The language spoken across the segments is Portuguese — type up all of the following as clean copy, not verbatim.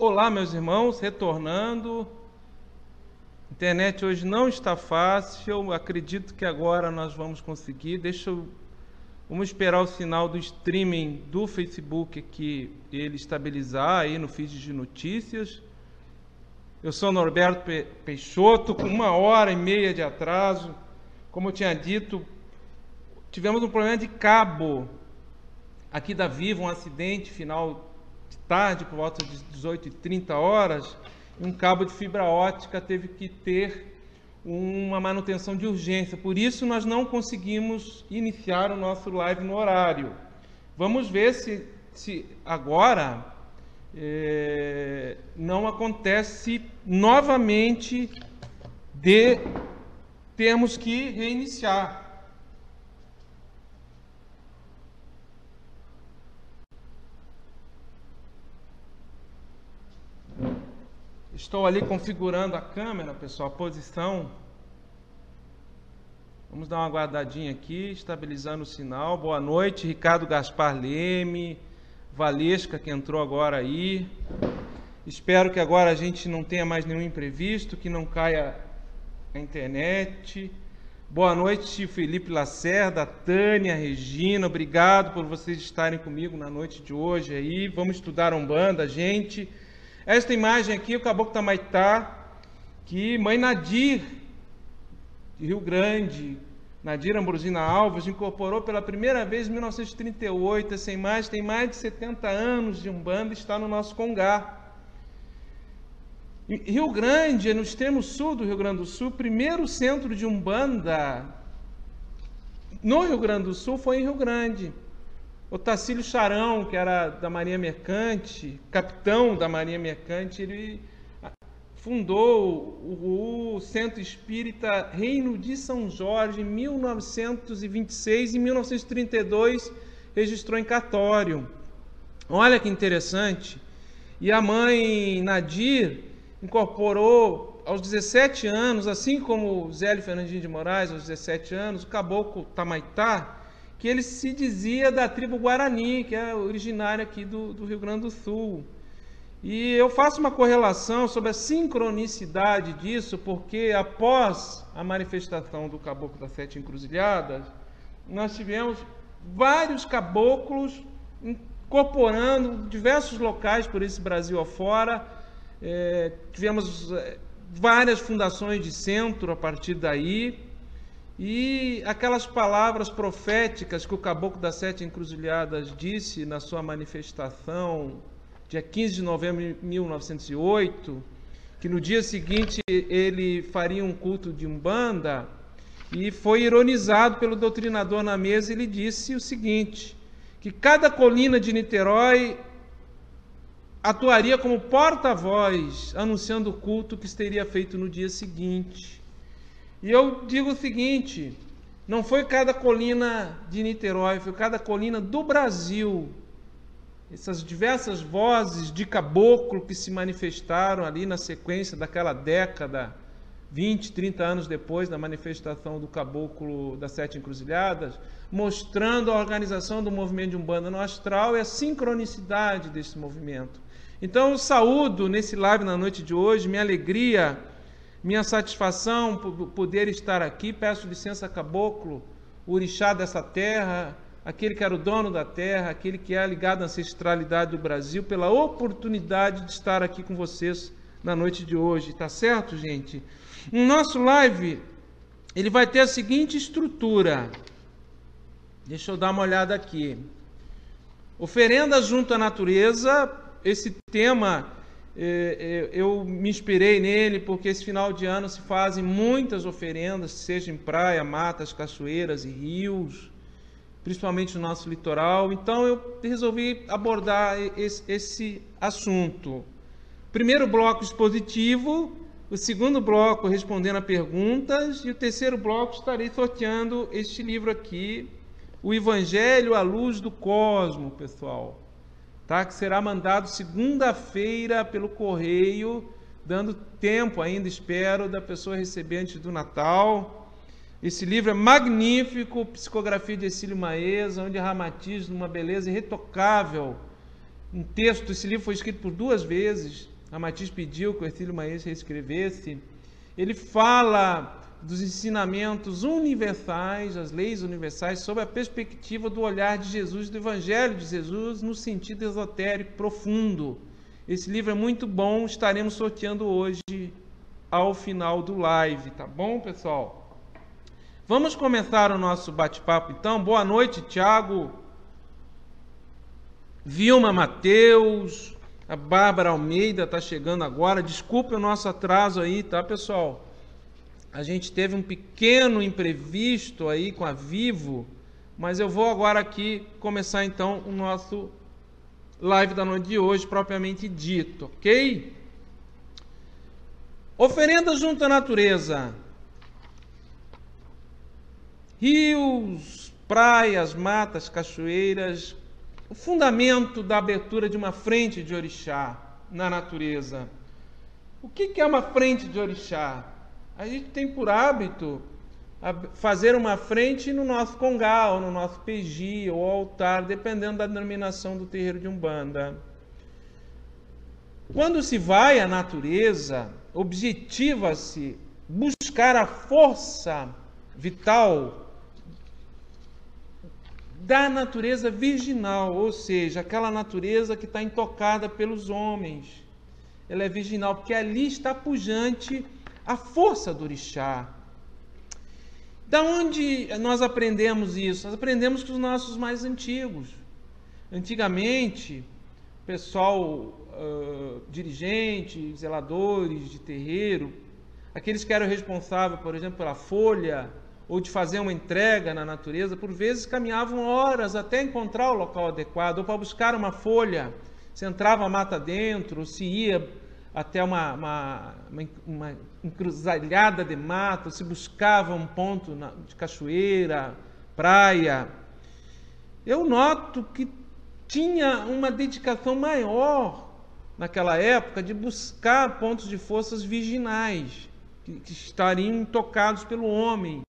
Olá, meus irmãos, retornando. A internet hoje não está fácil, acredito que agora nós vamos conseguir. Vamos esperar o sinal do streaming do Facebook aqui, ele estabilizar aí no feed de notícias. Eu sou Norberto Peixoto, com 1h30 de atraso. Como eu tinha dito, tivemos um problema de cabo aqui da Vivo, um acidente final de tarde, por volta de 18h30, e um cabo de fibra ótica teve que ter uma manutenção de urgência. Por isso nós não conseguimos iniciar o nosso live no horário. Vamos ver se agora não acontece novamente de termos que reiniciar. Estou ali configurando a câmera, pessoal, a posição. Vamos dar uma guardadinha aqui, estabilizando o sinal. Boa noite, Ricardo Gaspar Leme, Valesca, que entrou agora aí. Espero que agora a gente não tenha mais nenhum imprevisto, que não caia a internet. Boa noite, Felipe Lacerda, Tânia, Regina, obrigado por vocês estarem comigo na noite de hoje aí. Vamos estudar Umbanda, gente. Esta imagem aqui, o Caboclo Tamaitá, que mãe Nadir, de Rio Grande, Nadir Ambrosina Alves, incorporou pela primeira vez em 1938. Essa imagem tem mais de 70 anos de Umbanda e está no nosso Congá. Rio Grande, no extremo sul do Rio Grande do Sul, o primeiro centro de Umbanda no Rio Grande do Sul foi em Rio Grande. O Tacílio Charão, que era da Marinha Mercante, capitão da Marinha Mercante, ele fundou o Centro Espírita Reino de São Jorge em 1926 e em 1932 registrou em cartório. Olha que interessante. E a mãe Nadir incorporou aos 17 anos, assim como o Zélio Fernandinho de Moraes, aos 17 anos, o Caboclo Tamaitá, que ele se dizia da tribo Guarani, que é originária aqui do Rio Grande do Sul. E eu faço uma correlação sobre a sincronicidade disso, porque após a manifestação do Caboclo das Sete Encruzilhadas, nós tivemos vários caboclos incorporando diversos locais por esse Brasil afora. Tivemos várias fundações de centro a partir daí. E aquelas palavras proféticas que o Caboclo das Sete Encruzilhadas disse na sua manifestação, dia 15 de novembro de 1908, que no dia seguinte ele faria um culto de Umbanda, e foi ironizado pelo doutrinador na mesa. Ele disse o seguinte, que cada colina de Niterói atuaria como porta-voz, anunciando o culto que seria feito no dia seguinte. E eu digo o seguinte, não foi cada colina de Niterói, foi cada colina do Brasil. Essas diversas vozes de caboclo que se manifestaram ali na sequência daquela década, 20, 30 anos depois da manifestação do Caboclo das Sete Encruzilhadas, mostrando a organização do movimento de Umbanda no astral e a sincronicidade desse movimento. Então eu saúdo nesse live na noite de hoje, minha alegria, minha satisfação por poder estar aqui. Peço licença a Caboclo, o orixá dessa terra, aquele que era o dono da terra, aquele que é ligado à ancestralidade do Brasil, pela oportunidade de estar aqui com vocês na noite de hoje. Tá certo, gente? O nosso live, ele vai ter a seguinte estrutura. Deixa eu dar uma olhada aqui. Oferenda junto à natureza. Esse tema eu me inspirei nele porque esse final de ano se fazem muitas oferendas, seja em praia, matas, cachoeiras e rios, principalmente no nosso litoral. Então eu resolvi abordar esse assunto. Primeiro bloco expositivo, o segundo bloco respondendo a perguntas, e o terceiro bloco estarei sorteando este livro aqui, O Evangelho à Luz do Cosmo, pessoal. Tá? Que será mandado segunda-feira pelo correio, dando tempo ainda, espero, da pessoa receber antes do Natal. Esse livro é magnífico, psicografia de Exílio Maesa, onde ramatiza uma beleza irretocável. Um texto, esse livro foi escrito por 2 vezes, a Matiz pediu que o Hercílio Maes reescrevesse, ele fala dos ensinamentos universais, as leis universais, sob a perspectiva do olhar de Jesus, do Evangelho de Jesus, no sentido esotérico profundo. Esse livro é muito bom, estaremos sorteando hoje ao final do live, tá bom, pessoal? Vamos começar o nosso bate-papo, então. Boa noite, Tiago, Vilma Mateus, a Bárbara Almeida está chegando agora. Desculpe o nosso atraso aí, tá, pessoal? A gente teve um pequeno imprevisto aí com a Vivo, mas eu vou agora aqui começar então o nosso live da noite de hoje, propriamente dito, ok? Oferenda junto à natureza. Rios, praias, matas, cachoeiras, o fundamento da abertura de uma frente de orixá na natureza. O que é uma frente de orixá? A gente tem por hábito fazer uma frente no nosso congá, ou no nosso peji, ou altar, dependendo da denominação do terreiro de Umbanda. Quando se vai à natureza, objetiva-se buscar a força vital da natureza virginal, ou seja, aquela natureza que está intocada pelos homens. Ela é virginal, porque ali está pujante a força do orixá. Da onde nós aprendemos isso? Nós aprendemos com os nossos mais antigos. Antigamente, o pessoal, dirigentes, zeladores de terreiro, aqueles que eram responsáveis, por exemplo, pela folha, ou de fazer uma entrega na natureza, por vezes caminhavam horas até encontrar o local adequado, ou para buscar uma folha. Se entrava a mata dentro, ou se ia até uma encruzilhada de mato, se buscava um ponto de cachoeira, praia. Eu noto que tinha uma dedicação maior naquela época de buscar pontos de forças virginais, que estariam tocados pelo homem.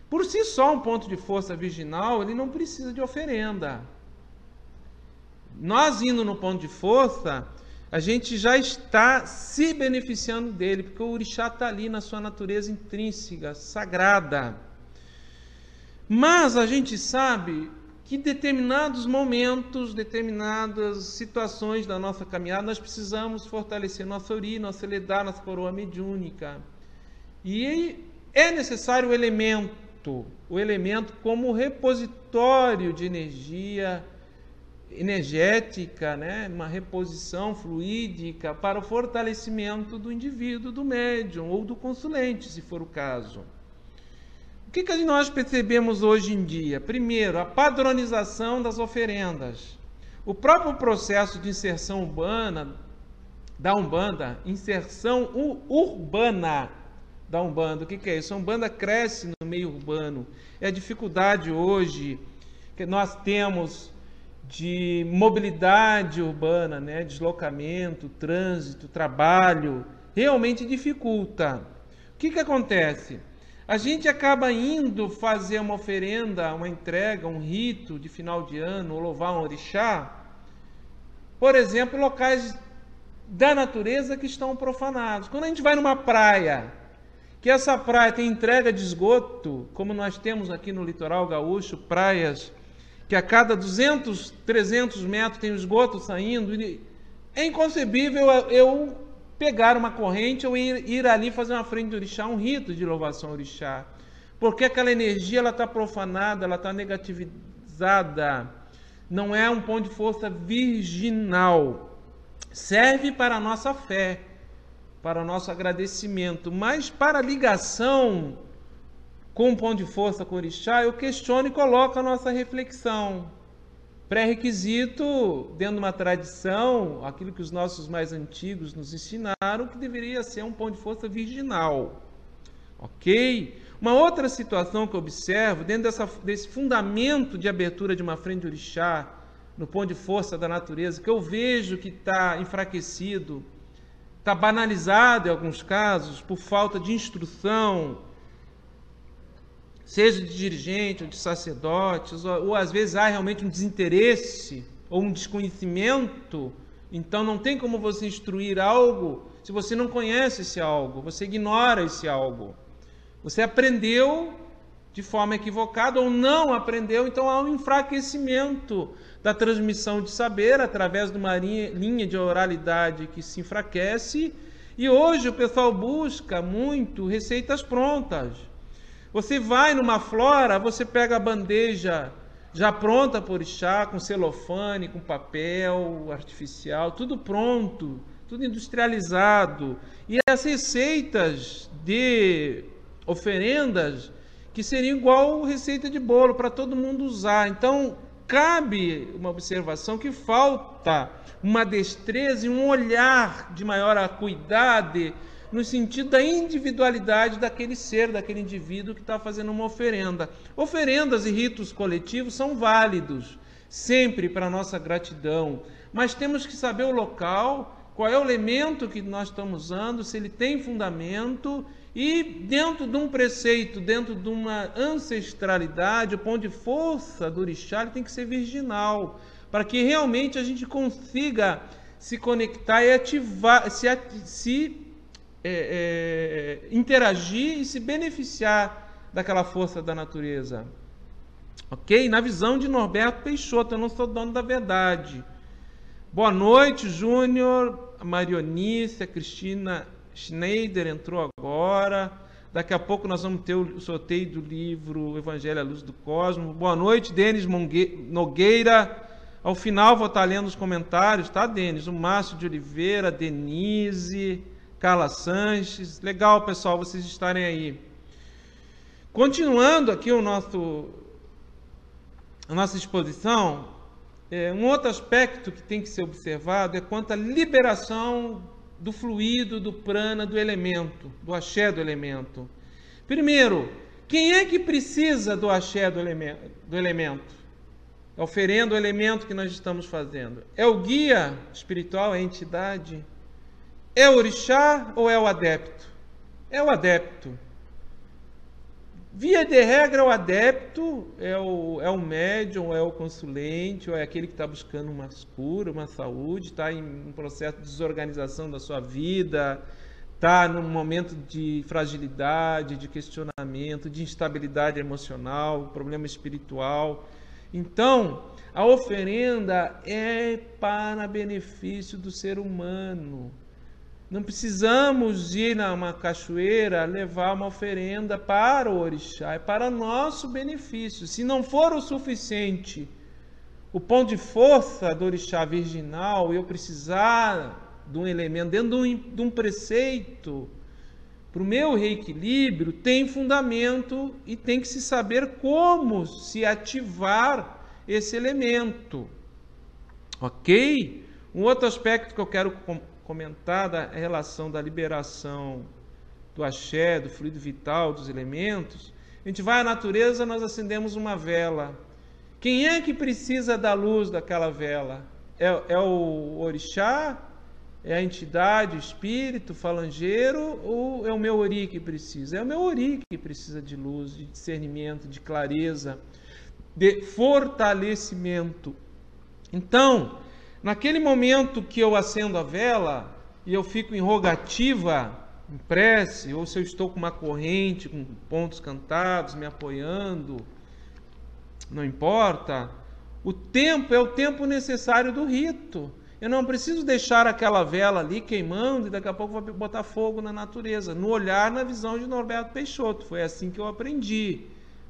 Por si só, um ponto de força virginal, ele não precisa de oferenda. Nós indo no ponto de força, a gente já está se beneficiando dele, porque o orixá está ali na sua natureza intrínseca, sagrada. Mas a gente sabe que em determinados momentos, determinadas situações da nossa caminhada, nós precisamos fortalecer nossa ori, nossa ledá, nossa coroa mediúnica. E é necessário o elemento como repositório de energética, né? Uma reposição fluídica para o fortalecimento do indivíduo, do médium ou do consulente, se for o caso. O que nós percebemos hoje em dia? Primeiro, a padronização das oferendas. O próprio processo de inserção urbana da Umbanda, inserção urbana da Umbanda. O que é isso? A Umbanda cresce no meio urbano. É a dificuldade hoje que nós temos de mobilidade urbana, né? Deslocamento, trânsito, trabalho, realmente dificulta. O que acontece? A gente acaba indo fazer uma oferenda, uma entrega, um rito de final de ano, ou louvar um orixá, por exemplo, locais da natureza que estão profanados. Quando a gente vai numa praia, que essa praia tem entrega de esgoto, como nós temos aqui no litoral gaúcho, praias que a cada 200, 300 metros tem o esgoto saindo, é inconcebível eu pegar uma corrente ou ir ali fazer uma frente de orixá, um rito de louvação ao orixá, porque aquela energia está profanada, ela está negativizada, não é um ponto de força virginal, serve para a nossa fé, para o nosso agradecimento, mas para a ligação com o ponto de força com o orixá, eu questiono e coloco a nossa reflexão. Pré-requisito, dentro de uma tradição, aquilo que os nossos mais antigos nos ensinaram, que deveria ser um ponto de força virginal. Ok? Uma outra situação que eu observo, dentro desse fundamento de abertura de uma frente de orixá, no ponto de força da natureza, que eu vejo que está enfraquecido, está banalizado em alguns casos, por falta de instrução, seja de dirigente ou de sacerdotes, ou às vezes há realmente um desinteresse ou um desconhecimento Então não tem como você instruir algo se você não conhece esse algo, você ignora esse algo. Você aprendeu de forma equivocada ou não aprendeu, então há um enfraquecimento da transmissão de saber através de uma linha de oralidade que se enfraquece. E hoje o pessoal busca muito receitas prontas. Você vai numa flora, você pega a bandeja já pronta por orixá, com celofane, com papel artificial, tudo pronto, tudo industrializado. E as receitas de oferendas que seriam igual receita de bolo para todo mundo usar. Então, cabe uma observação que falta uma destreza e um olhar de maior acuidade no sentido da individualidade daquele ser, daquele indivíduo que está fazendo uma oferenda. Oferendas e ritos coletivos são válidos, sempre para a nossa gratidão, mas temos que saber o local, qual é o elemento que nós estamos usando, se ele tem fundamento, e dentro de um preceito, dentro de uma ancestralidade, o ponto de força do orixá ele tem que ser virginal, para que realmente a gente consiga se conectar e ativar, interagir e se beneficiar daquela força da natureza. Ok? Na visão de Norberto Peixoto, eu não sou dono da verdade. Boa noite, Júnior, a Marionice, a Cristina Schneider entrou agora. Daqui a pouco nós vamos ter o sorteio do livro Evangelho à Luz do Cosmo. Boa noite, Denis Nogueira. Ao final vou estar lendo os comentários, tá, Denis? O Márcio de Oliveira, Denise, Carla Sanches. Legal, pessoal, vocês estarem aí. Continuando aqui a nossa exposição, um outro aspecto que tem que ser observado é quanto à liberação do fluido, do prana, do elemento, do axé do elemento. Primeiro, quem é que precisa do axé do elemento? É oferendo o elemento que nós estamos fazendo. É o guia espiritual, é a entidade? É o orixá ou é o adepto? É o adepto. Via de regra, o adepto é o médium, é o consulente, ou é aquele que está buscando uma cura, uma saúde, está em um processo de desorganização da sua vida, está num momento de fragilidade, de questionamento, de instabilidade emocional, problema espiritual. Então, a oferenda é para benefício do ser humano. Não precisamos ir numa cachoeira levar uma oferenda para o orixá, é para nosso benefício. Se não for o suficiente o ponto de força do orixá virginal, eu precisar de um elemento dentro de um preceito, para o meu reequilíbrio, tem fundamento e tem que se saber como se ativar esse elemento. Ok? Um outro aspecto que eu quero comentar da relação da liberação do axé, do fluido vital, dos elementos. A gente vai à natureza, nós acendemos uma vela. Quem é que precisa da luz daquela vela? É o orixá? É a entidade, o espírito, o falangeiro? Ou é o meu ori que precisa? É o meu ori que precisa de luz, de discernimento, de clareza, de fortalecimento. Então, naquele momento que eu acendo a vela e eu fico em rogativa, em prece, ou se eu estou com uma corrente, com pontos cantados, me apoiando, não importa, o tempo é o tempo necessário do rito. Eu não preciso deixar aquela vela ali queimando e daqui a pouco vou botar fogo na natureza. No olhar, na visão de Norberto Peixoto. Foi assim que eu aprendi.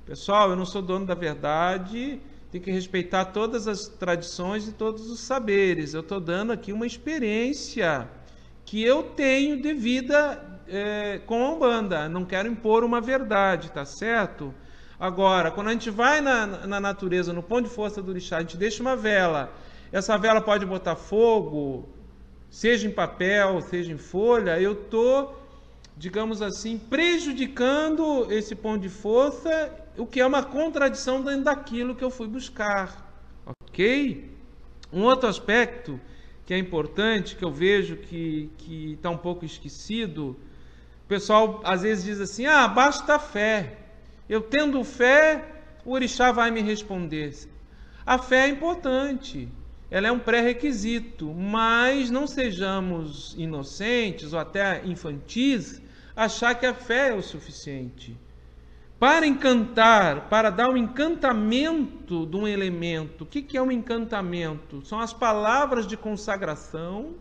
Pessoal, eu não sou dono da verdade, tem que respeitar todas as tradições e todos os saberes. Eu estou dando aqui uma experiência que eu tenho de vida com a Umbanda. Não quero impor uma verdade, tá certo? Agora, quando a gente vai na natureza, no ponto de força do orixá, a gente deixa uma vela. Essa vela pode botar fogo, seja em papel, seja em folha. Eu estou, digamos assim, prejudicando esse ponto de força, o que é uma contradição dentro daquilo que eu fui buscar, ok? Um outro aspecto que é importante, que eu vejo que está um pouco esquecido, o pessoal às vezes diz assim, basta fé, eu tendo fé, o orixá vai me responder. A fé é importante, ela é um pré-requisito, mas não sejamos inocentes ou até infantis achar que a fé é o suficiente. Para encantar, para dar um encantamento de um elemento. O que é um encantamento? São as palavras de consagração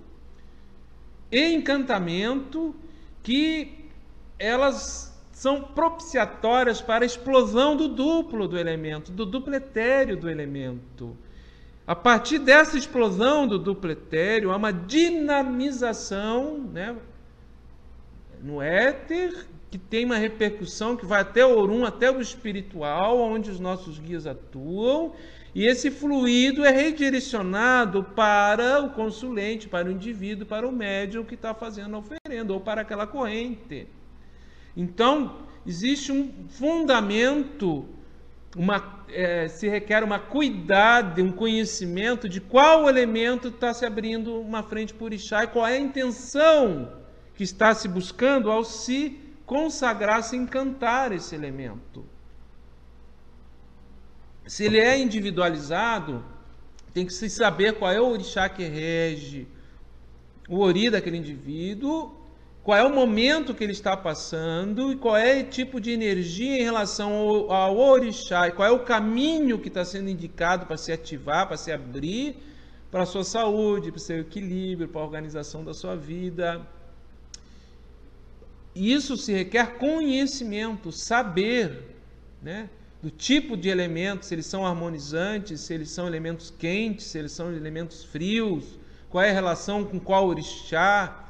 e encantamento que elas são propiciatórias para a explosão do duplo do elemento, do dupletério do elemento. A partir dessa explosão do dupletério, há uma dinamização, né, no éter, que tem uma repercussão que vai até o Orum, até o espiritual, onde os nossos guias atuam, e esse fluido é redirecionado para o consulente, para o indivíduo, para o médium que está fazendo a oferenda, ou para aquela corrente. Então, existe um fundamento, se requer uma cuidado, um conhecimento de qual elemento está se abrindo uma frente por orixá e qual é a intenção que está se buscando ao se consagrar, se encantar esse elemento. Se ele é individualizado, tem que se saber qual é o orixá que rege o ori daquele indivíduo, qual é o momento que ele está passando e qual é o tipo de energia em relação ao orixá, e qual é o caminho que está sendo indicado para se ativar, para se abrir para a sua saúde, para o seu equilíbrio, para a organização da sua vida. Isso se requer conhecimento, saber, né, do tipo de elementos, se eles são harmonizantes, se eles são elementos quentes, se eles são elementos frios, qual é a relação com qual orixá.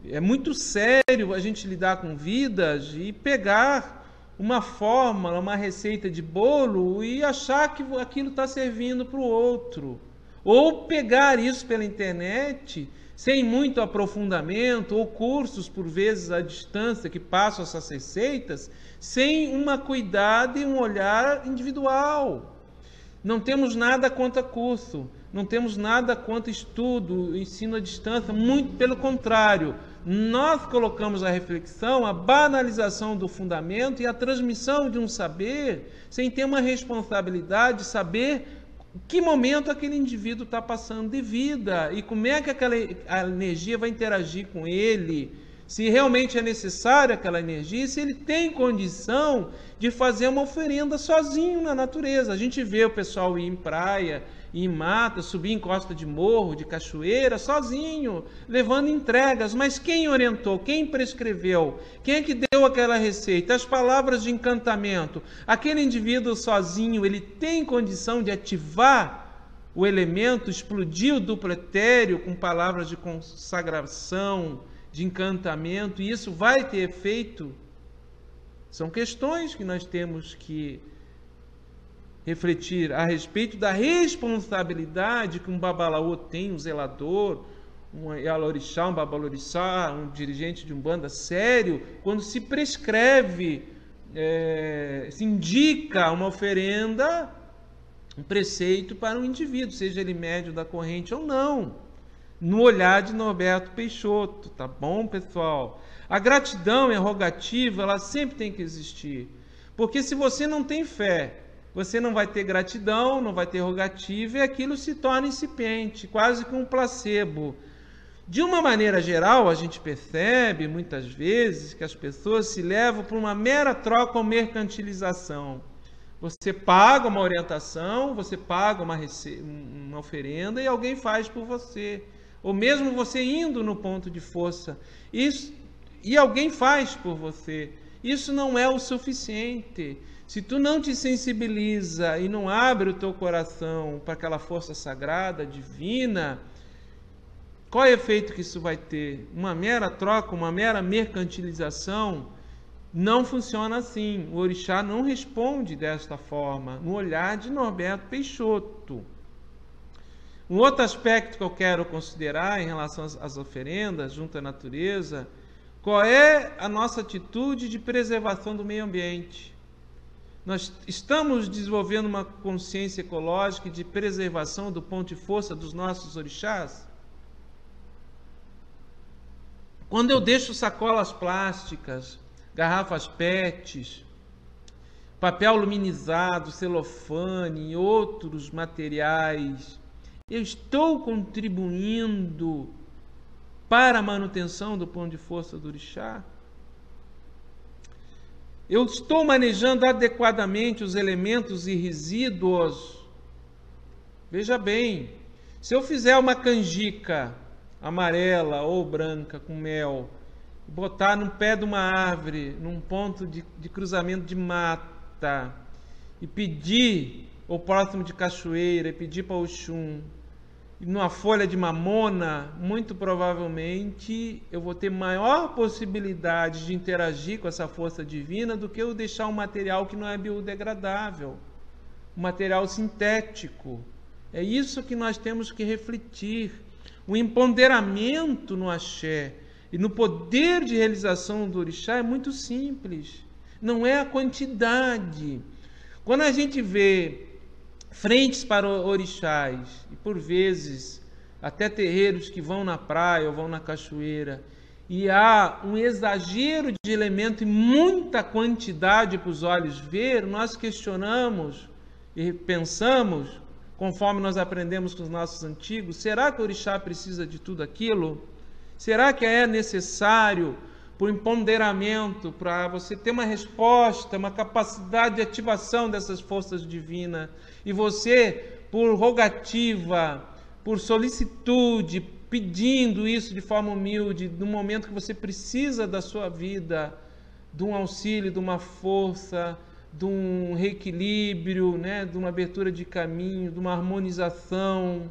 É muito sério a gente lidar com vidas e pegar uma fórmula, uma receita de bolo e achar que aquilo está servindo para o outro. Ou pegar isso pela internet, sem muito aprofundamento, ou cursos, por vezes, à distância, que passam essas receitas, sem uma cuidado e um olhar individual. Não temos nada contra curso, não temos nada contra estudo, ensino à distância, muito pelo contrário. Nós colocamos a reflexão, a banalização do fundamento e a transmissão de um saber, sem ter uma responsabilidade de saber que momento aquele indivíduo está passando de vida e como é que a energia vai interagir com ele, se realmente é necessária aquela energia, se ele tem condição de fazer uma oferenda sozinho na natureza. A gente vê o pessoal ir em praia, ir em mata, subir em costa de morro, de cachoeira, sozinho, levando entregas. Mas quem orientou? Quem prescreveu? Quem é que deu aquela receita? As palavras de encantamento. Aquele indivíduo sozinho, ele tem condição de ativar o elemento, explodir o duplo etéreo com palavras de consagração, de encantamento, e isso vai ter efeito? São questões que nós temos que refletir a respeito da responsabilidade que um babalaô tem, um zelador, um yalorixá, um babalorixá, um dirigente de umbanda sério, quando se prescreve, se indica uma oferenda, um preceito para um indivíduo, seja ele médio da corrente ou não. No olhar de Norberto Peixoto, tá bom, pessoal? A gratidão e a rogativa, ela sempre tem que existir. Porque se você não tem fé, você não vai ter gratidão, não vai ter rogativa, e aquilo se torna incipiente, quase que um placebo. De uma maneira geral, a gente percebe, muitas vezes, que as pessoas se levam para uma mera troca ou mercantilização. Você paga uma orientação, você paga uma oferenda e alguém faz por você. Ou mesmo você indo no ponto de força, e alguém faz por você. Isso não é o suficiente. Se tu não te sensibiliza e não abre o teu coração para aquela força sagrada, divina, qual é o efeito que isso vai ter? Uma mera troca, uma mera mercantilização? Não funciona assim. O orixá não responde desta forma, no olhar de Norberto Peixoto. Um outro aspecto que eu quero considerar em relação às oferendas junto à natureza, qual é a nossa atitude de preservação do meio ambiente? Nós estamos desenvolvendo uma consciência ecológica e de preservação do ponto de força dos nossos orixás? Quando eu deixo sacolas plásticas, garrafas PETs, papel aluminizado, celofane e outros materiais Eu estou contribuindo para a manutenção do ponto de força do orixá? Eu estou manejando adequadamente os elementos e resíduos? Veja bem, se eu fizer uma canjica amarela ou branca com mel, botar no pé de uma árvore, num ponto de cruzamento de mata, e pedir, ou próximo de cachoeira, e pedir para Oxum, numa folha de mamona, muito provavelmente eu vou ter maior possibilidade de interagir com essa força divina do que eu deixar um material que não é biodegradável, um material sintético. É isso que nós temos que refletir. O empoderamento no axé e no poder de realização do orixá é muito simples. Não é a quantidade. Quando a gente vê frentes para orixás, e por vezes até terreiros que vão na praia ou vão na cachoeira, e há um exagero de elemento e muita quantidade para os olhos ver, nós questionamos e pensamos, conforme nós aprendemos com os nossos antigos, será que o orixá precisa de tudo aquilo? Será que é necessário, por empoderamento, para você ter uma resposta, uma capacidade de ativação dessas forças divinas, e você, por rogativa, por solicitude, pedindo isso de forma humilde, no momento que você precisa da sua vida, de um auxílio, de uma força, de um reequilíbrio, né, de uma abertura de caminho, de uma harmonização,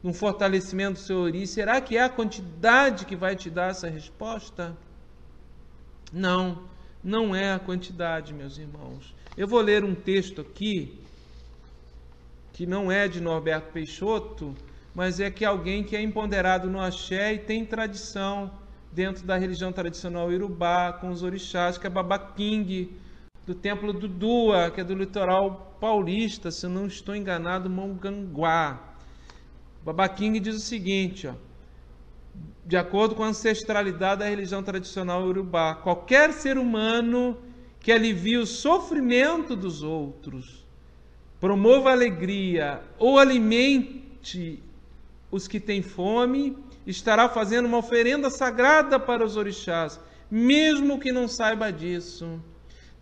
de um fortalecimento do seu ori, será que é a quantidade que vai te dar essa resposta? Não, não é a quantidade, meus irmãos. Eu vou ler um texto aqui, que não é de Norberto Peixoto, mas é que alguém que é empoderado no axé e tem tradição dentro da religião tradicional iorubá, com os orixás, que é Baba King, do templo do Dua, que é do litoral paulista, se eu não estou enganado, Mongaguá. Baba King diz o seguinte, ó, de acordo com a ancestralidade da religião tradicional iorubá, qualquer ser humano que alivie o sofrimento dos outros, promova a alegria ou alimente os que têm fome, estará fazendo uma oferenda sagrada para os orixás, mesmo que não saiba disso.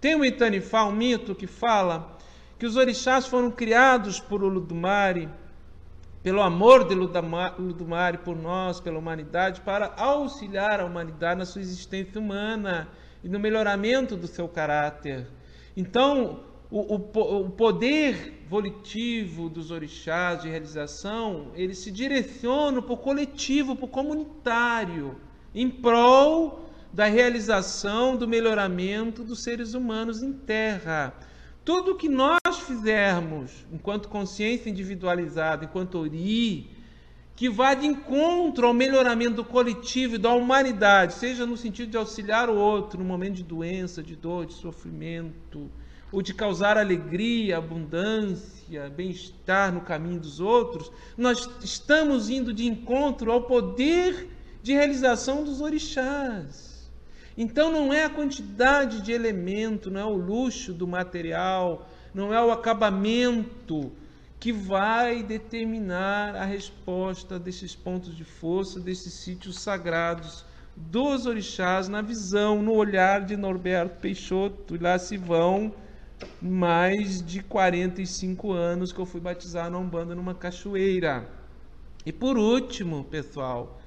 Tem um Itanifá, um mito que fala que os orixás foram criados por Olodumare, pelo amor de Olodumare por nós, pela humanidade, para auxiliar a humanidade na sua existência humana e no melhoramento do seu caráter. Então, o poder volitivo dos orixás de realização, ele se direciona para o coletivo, para o comunitário, em prol da realização, do melhoramento dos seres humanos em terra. Tudo que nós fizermos, enquanto consciência individualizada, enquanto ori, que vá de encontro ao melhoramento do coletivo e da humanidade, seja no sentido de auxiliar o outro no momento de doença, de dor, de sofrimento, ou de causar alegria, abundância, bem-estar no caminho dos outros, nós estamos indo de encontro ao poder de realização dos orixás. Então não é a quantidade de elemento, não é o luxo do material, não é o acabamento que vai determinar a resposta desses pontos de força, desses sítios sagrados dos orixás na visão, no olhar de Norberto Peixoto. E lá se vão mais de 45 anos que eu fui batizar na Umbanda numa cachoeira. E por último, pessoal,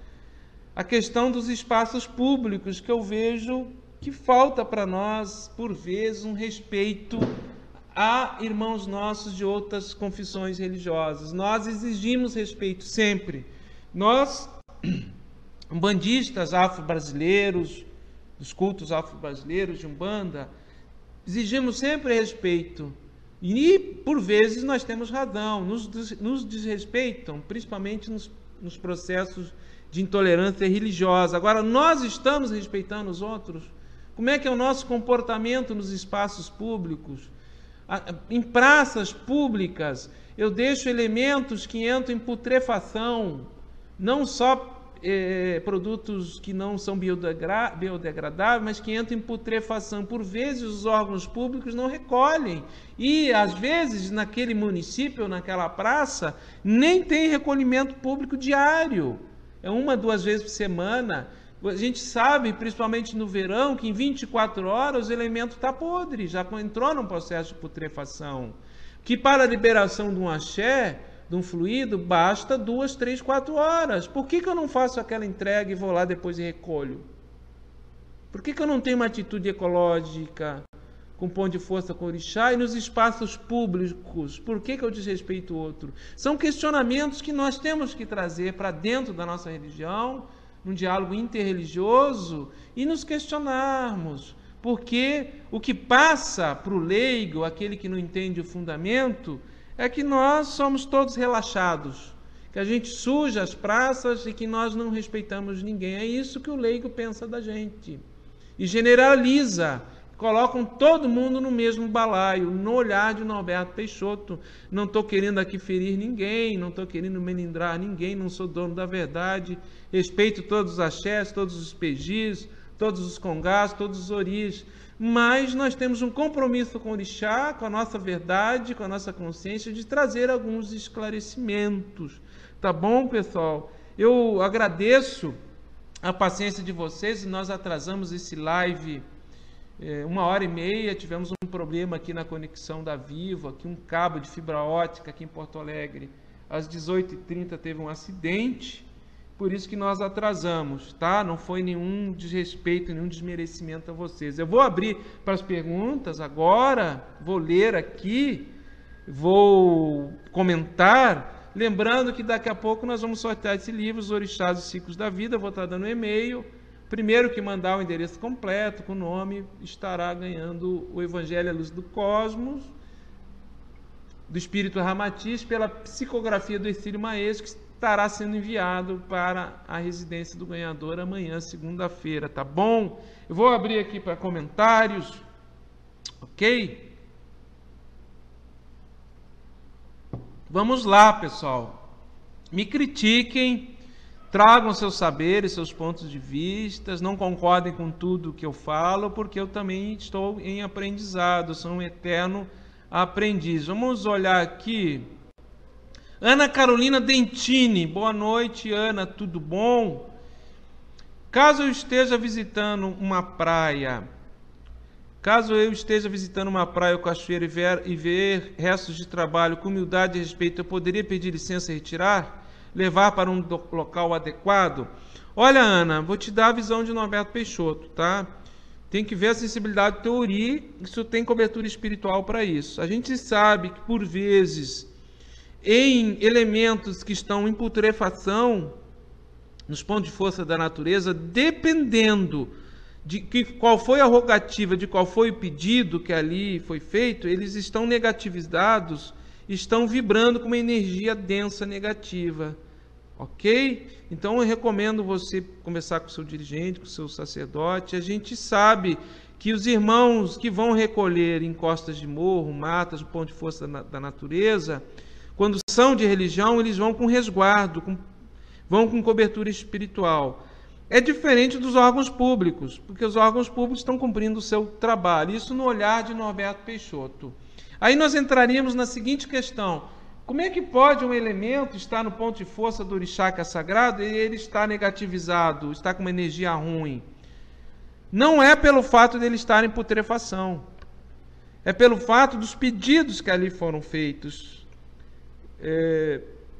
a questão dos espaços públicos, que eu vejo que falta para nós, por vezes, um respeito a irmãos nossos de outras confissões religiosas. Nós exigimos respeito sempre. Nós, umbandistas afro-brasileiros, dos cultos afro-brasileiros de Umbanda, exigimos sempre respeito. E, por vezes, nós temos razão. Nos desrespeitam, principalmente nos processos de intolerância religiosa. Agora, nós estamos respeitando os outros? Como é que é o nosso comportamento nos espaços públicos? Em praças públicas, eu deixo elementos que entram em putrefação, não só produtos que não são biodegradáveis, mas que entram em putrefação. Por vezes os órgãos públicos não recolhem. E, às vezes, naquele município, naquela praça, nem tem recolhimento público diário. É 1, 2 vezes por semana. A gente sabe, principalmente no verão, que em 24 horas o elemento está podre, já entrou num processo de putrefação. Que para a liberação de um axé, de um fluido, basta 2, 3, 4 horas. Por que eu não faço aquela entrega e vou lá depois e recolho? Por que eu não tenho uma atitude ecológica com pão de força com o orixá e nos espaços públicos? Por que eu desrespeito o outro? São questionamentos que nós temos que trazer para dentro da nossa religião, num diálogo interreligioso, e nos questionarmos. Porque o que passa para o leigo, aquele que não entende o fundamento, é que nós somos todos relaxados, que a gente suja as praças e que nós não respeitamos ninguém. É isso que o leigo pensa da gente. E generaliza, colocam todo mundo no mesmo balaio, no olhar de Norberto Peixoto. Não estou querendo aqui ferir ninguém, não estou querendo melindrar ninguém, não sou dono da verdade, respeito todos os axés, todos os pejis, todos os congás, todos os oris. Mas nós temos um compromisso com o orixá, com a nossa verdade, com a nossa consciência, de trazer alguns esclarecimentos. Tá bom, pessoal? Eu agradeço a paciência de vocês. Nós atrasamos esse live 1h30, tivemos um problema aqui na conexão da Vivo, aqui um cabo de fibra ótica aqui em Porto Alegre. Às 18h30 teve um acidente, por isso que nós atrasamos, tá? Não foi nenhum desrespeito, nenhum desmerecimento a vocês. Eu vou abrir para as perguntas agora, vou ler aqui, vou comentar, lembrando que daqui a pouco nós vamos sortear esse livro, Os Orixás e Ciclos da Vida. Eu vou estar dando um e-mail. Primeiro que mandar o endereço completo, com o nome, estará ganhando o Evangelho à Luz do Cosmos, do Espírito Ramatiz, pela psicografia do Ercílio Maestro, que estará sendo enviado para a residência do ganhador amanhã, segunda-feira, tá bom? Eu vou abrir aqui para comentários, ok? Vamos lá, pessoal. Me critiquem, tragam seus saberes, seus pontos de vista, não concordem com tudo que eu falo, porque eu também estou em aprendizado, sou um eterno aprendiz. Vamos olhar aqui. Ana Carolina Dentini, boa noite, Ana, tudo bom? Caso eu esteja visitando uma praia ou cachoeira e ver restos de trabalho com humildade e respeito, eu poderia pedir licença e retirar? Levar para um local adequado? Olha, Ana, vou te dar a visão de Norberto Peixoto, tá? Tem que ver a sensibilidade do teu ori, isso tem cobertura espiritual para isso. A gente sabe que, por vezes, em elementos que estão em putrefação, nos pontos de força da natureza, dependendo de qual foi a rogativa, de qual foi o pedido que ali foi feito, eles estão negativizados, estão vibrando com uma energia densa negativa, ok? Então eu recomendo você conversar com o seu dirigente, com o seu sacerdote. A gente sabe que os irmãos que vão recolher em costas de morro, matas, o ponto de força da natureza, quando são de religião, eles vão com resguardo, vão com cobertura espiritual. É diferente dos órgãos públicos, porque os órgãos públicos estão cumprindo o seu trabalho. Isso no olhar de Norberto Peixoto. Aí nós entraríamos na seguinte questão: como é que pode um elemento estar no ponto de força do orixá, que é sagrado, e ele está negativizado, está com uma energia ruim? Não é pelo fato dele estar em putrefação, é pelo fato dos pedidos que ali foram feitos.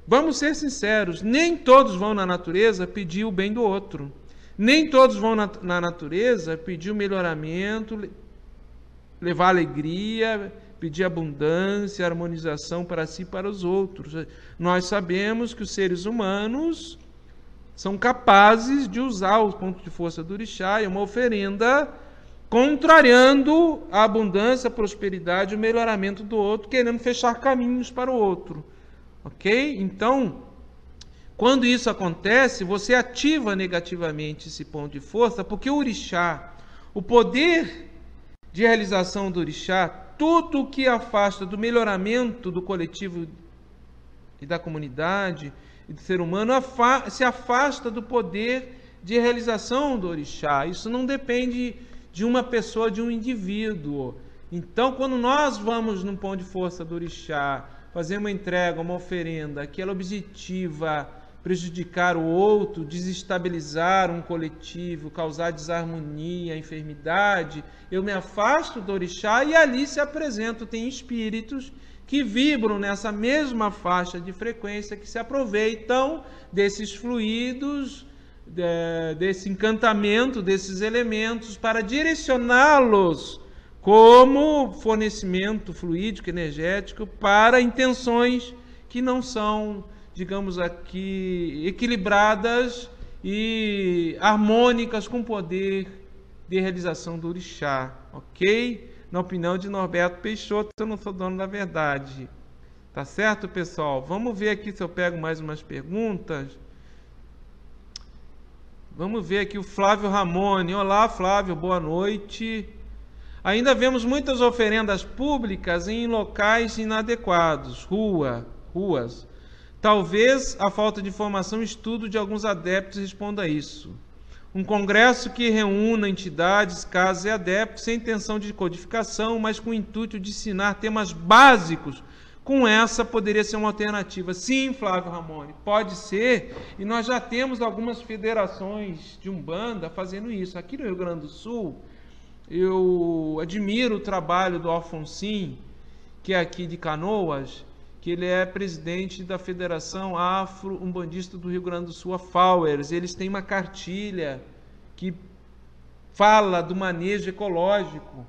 Vamos ser sinceros, nem todos vão na natureza pedir o bem do outro. Nem todos vão na natureza pedir o melhoramento, levar alegria, pedir abundância, harmonização para si e para os outros. Nós sabemos que os seres humanos são capazes de usar o ponto de força do orixá e uma oferenda contrariando a abundância, a prosperidade e o melhoramento do outro, querendo fechar caminhos para o outro. Ok? Então, quando isso acontece, você ativa negativamente esse ponto de força, porque o orixá, o poder de realização do orixá, tudo o que afasta do melhoramento do coletivo e da comunidade, e do ser humano se afasta do poder de realização do orixá. Isso não depende de uma pessoa, de um indivíduo. Então, quando nós vamos num pão de força do orixá, fazer uma entrega, uma oferenda, aquela objetiva prejudicar o outro, desestabilizar um coletivo, causar desarmonia, enfermidade, eu me afasto do orixá e ali se apresento. Tem espíritos que vibram nessa mesma faixa de frequência, que se aproveitam desses fluidos, desse encantamento, desses elementos, para direcioná-los como fornecimento fluídico, energético, para intenções que não são, digamos aqui, equilibradas e harmônicas com o poder de realização do orixá, ok? Na opinião de Norberto Peixoto, eu não sou dono da verdade. Tá certo, pessoal? Vamos ver aqui se eu pego mais umas perguntas. Vamos ver aqui o Flávio Ramone. Olá, Flávio, boa noite. Ainda vemos muitas oferendas públicas em locais inadequados, ruas. Talvez a falta de informação e estudo de alguns adeptos responda a isso. Um congresso que reúna entidades, casas e adeptos sem intenção de codificação, mas com o intuito de ensinar temas básicos, com essa poderia ser uma alternativa. Sim, Flávio Ramone, pode ser, e nós já temos algumas federações de Umbanda fazendo isso. Aqui no Rio Grande do Sul, eu admiro o trabalho do Alfonsim, que é aqui de Canoas, que ele é presidente da Federação Afro-Umbandista do Rio Grande do Sul, a FAUERS. Eles têm uma cartilha que fala do manejo ecológico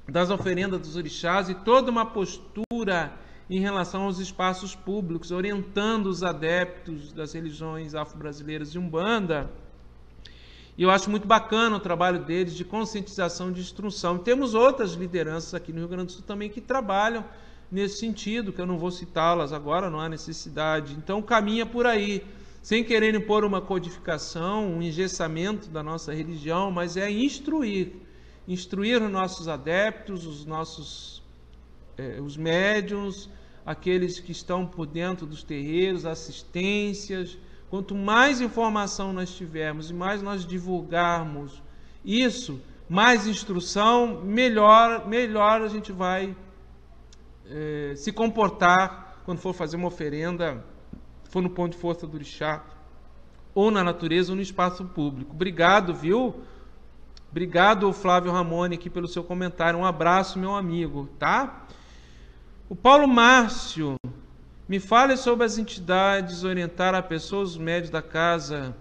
das oferendas dos orixás e toda uma postura em relação aos espaços públicos, orientando os adeptos das religiões afro-brasileiras de Umbanda. E eu acho muito bacana o trabalho deles de conscientização, de instrução. E temos outras lideranças aqui no Rio Grande do Sul também que trabalham nesse sentido, que eu não vou citá-las agora, não há necessidade. Então caminha por aí, sem querer impor uma codificação, um engessamento da nossa religião, mas é instruir os nossos adeptos, os médiuns, aqueles que estão por dentro dos terreiros, assistências. Quanto mais informação nós tivermos e mais nós divulgarmos isso, mais instrução, melhor a gente vai se comportar quando for fazer uma oferenda, for no ponto de força do orixá, ou na natureza, ou no espaço público. Obrigado, viu? Obrigado, Flávio Ramone, aqui pelo seu comentário. Um abraço, meu amigo, tá? O Paulo Márcio, me fale sobre as entidades, orientar a pessoas, os médios da casa.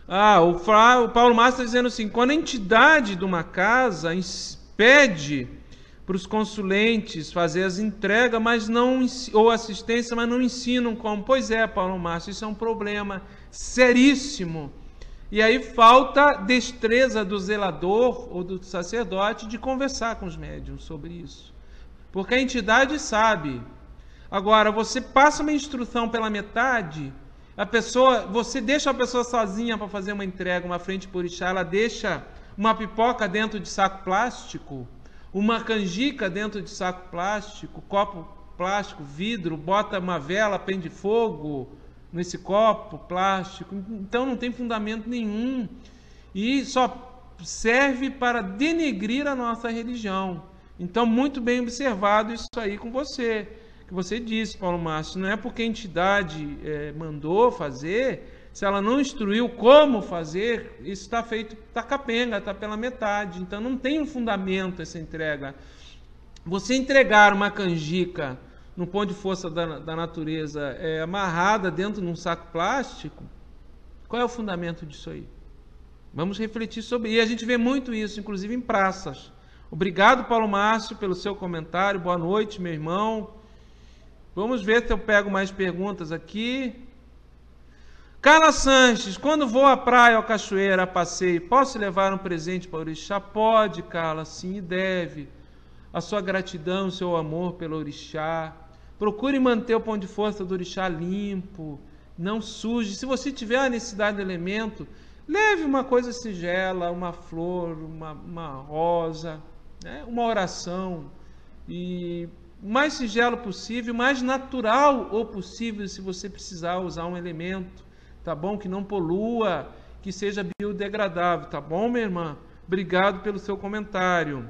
O Paulo Márcio está dizendo assim, quando a entidade de uma casa pede para os consulentes fazer as entregas, mas não, ou assistência, mas não ensinam como. Pois é, Paulo Márcio, isso é um problema seríssimo. E aí falta destreza do zelador ou do sacerdote de conversar com os médiuns sobre isso. Porque a entidade sabe. Agora, você passa uma instrução pela metade, você deixa a pessoa sozinha para fazer uma entrega, uma frente por orixá, ela deixa uma pipoca dentro de saco plástico, uma canjica dentro de saco plástico, copo plástico, vidro, bota uma vela, prende fogo nesse copo plástico. Então não tem fundamento nenhum e só serve para denegrir a nossa religião. Então, muito bem observado isso aí com você, que você disse, Paulo Márcio. Não é porque a entidade mandou fazer, se ela não instruiu como fazer, isso está feito, está capenga, está pela metade. Então não tem um fundamento essa entrega. Você entregar uma canjica no ponto de força da natureza amarrada dentro de um saco plástico, qual é o fundamento disso aí? Vamos refletir sobre isso. E a gente vê muito isso, inclusive em praças. Obrigado, Paulo Márcio, pelo seu comentário. Boa noite, meu irmão. Vamos ver se eu pego mais perguntas aqui. Carla Sanches, quando vou à praia ou à cachoeira, a passeio, posso levar um presente para o orixá? Pode, Carla, sim, e deve. A sua gratidão, o seu amor pelo orixá. Procure manter o pão de força do orixá limpo, não suje. Se você tiver a necessidade de elemento, leve uma coisa singela, uma flor, uma rosa, né? Uma oração. E mais singelo possível, mais natural ou possível, se você precisar usar um elemento, tá bom? Que não polua, que seja biodegradável, tá bom, minha irmã? Obrigado pelo seu comentário.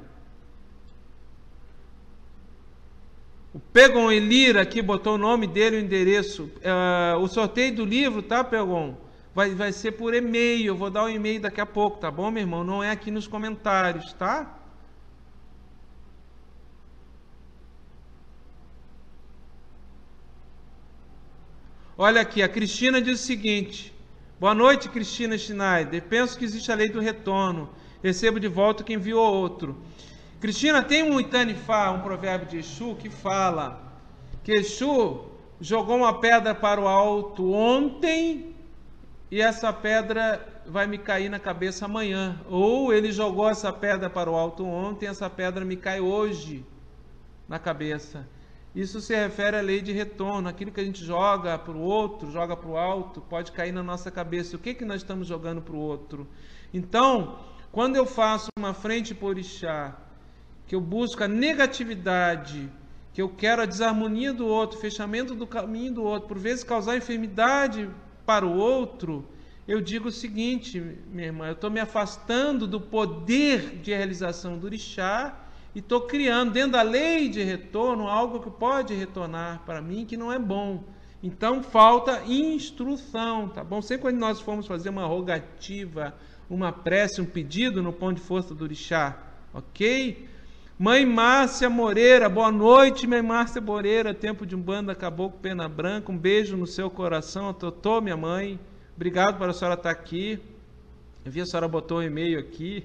O Pegon Elira aqui botou o nome dele e o endereço. O sorteio do livro, tá, Pegon? Vai ser por e-mail. Eu vou dar o e-mail daqui a pouco, tá bom, meu irmão? Não é aqui nos comentários, tá? Olha aqui, a Cristina diz o seguinte: boa noite, Cristina Schneider. Penso que existe a lei do retorno. Recebo de volta quem enviou outro. Cristina, tem um Itanifá, um provérbio de Exu, que fala que Exu jogou uma pedra para o alto ontem e essa pedra vai me cair na cabeça amanhã. Ou ele jogou essa pedra para o alto ontem e essa pedra me cai hoje na cabeça. Isso se refere à lei de retorno. Aquilo que a gente joga para o outro, joga para o alto, pode cair na nossa cabeça. O que nós estamos jogando para o outro? Então, quando eu faço uma frente por orixá, que eu busco a negatividade, que eu quero a desarmonia do outro, fechamento do caminho do outro, por vezes causar enfermidade para o outro, eu digo o seguinte, minha irmã, eu estou me afastando do poder de realização do orixá e estou criando dentro da lei de retorno algo que pode retornar para mim que não é bom. Então falta instrução, tá bom? Sempre quando nós formos fazer uma rogativa, uma prece, um pedido no pão de força do orixá, ok? Mãe Márcia Moreira, boa noite, mãe Márcia Moreira, tempo de Umbanda, acabou com pena branca, um beijo no seu coração, a Totô, minha mãe, obrigado por a senhora estar aqui, eu vi a senhora botou um e-mail aqui,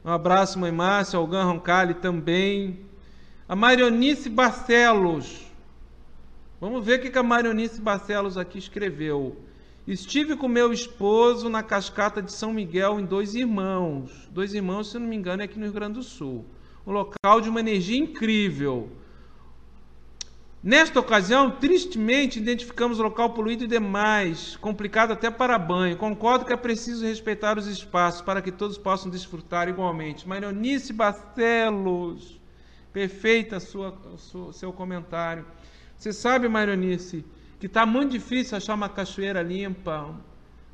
um abraço, mãe Márcia, Olgan Roncalli também, a Marionice Barcelos, vamos ver o que a Marionice Barcelos aqui escreveu. Estive com meu esposo na cascata de São Miguel em Dois Irmãos. Dois Irmãos, se não me engano, é aqui no Rio Grande do Sul. Um local de uma energia incrível. Nesta ocasião, tristemente, identificamos o local poluído demais, complicado até para banho. Concordo que é preciso respeitar os espaços para que todos possam desfrutar igualmente. Marionice Barcelos, perfeita seu comentário. Você sabe, Marionice, que está muito difícil achar uma cachoeira limpa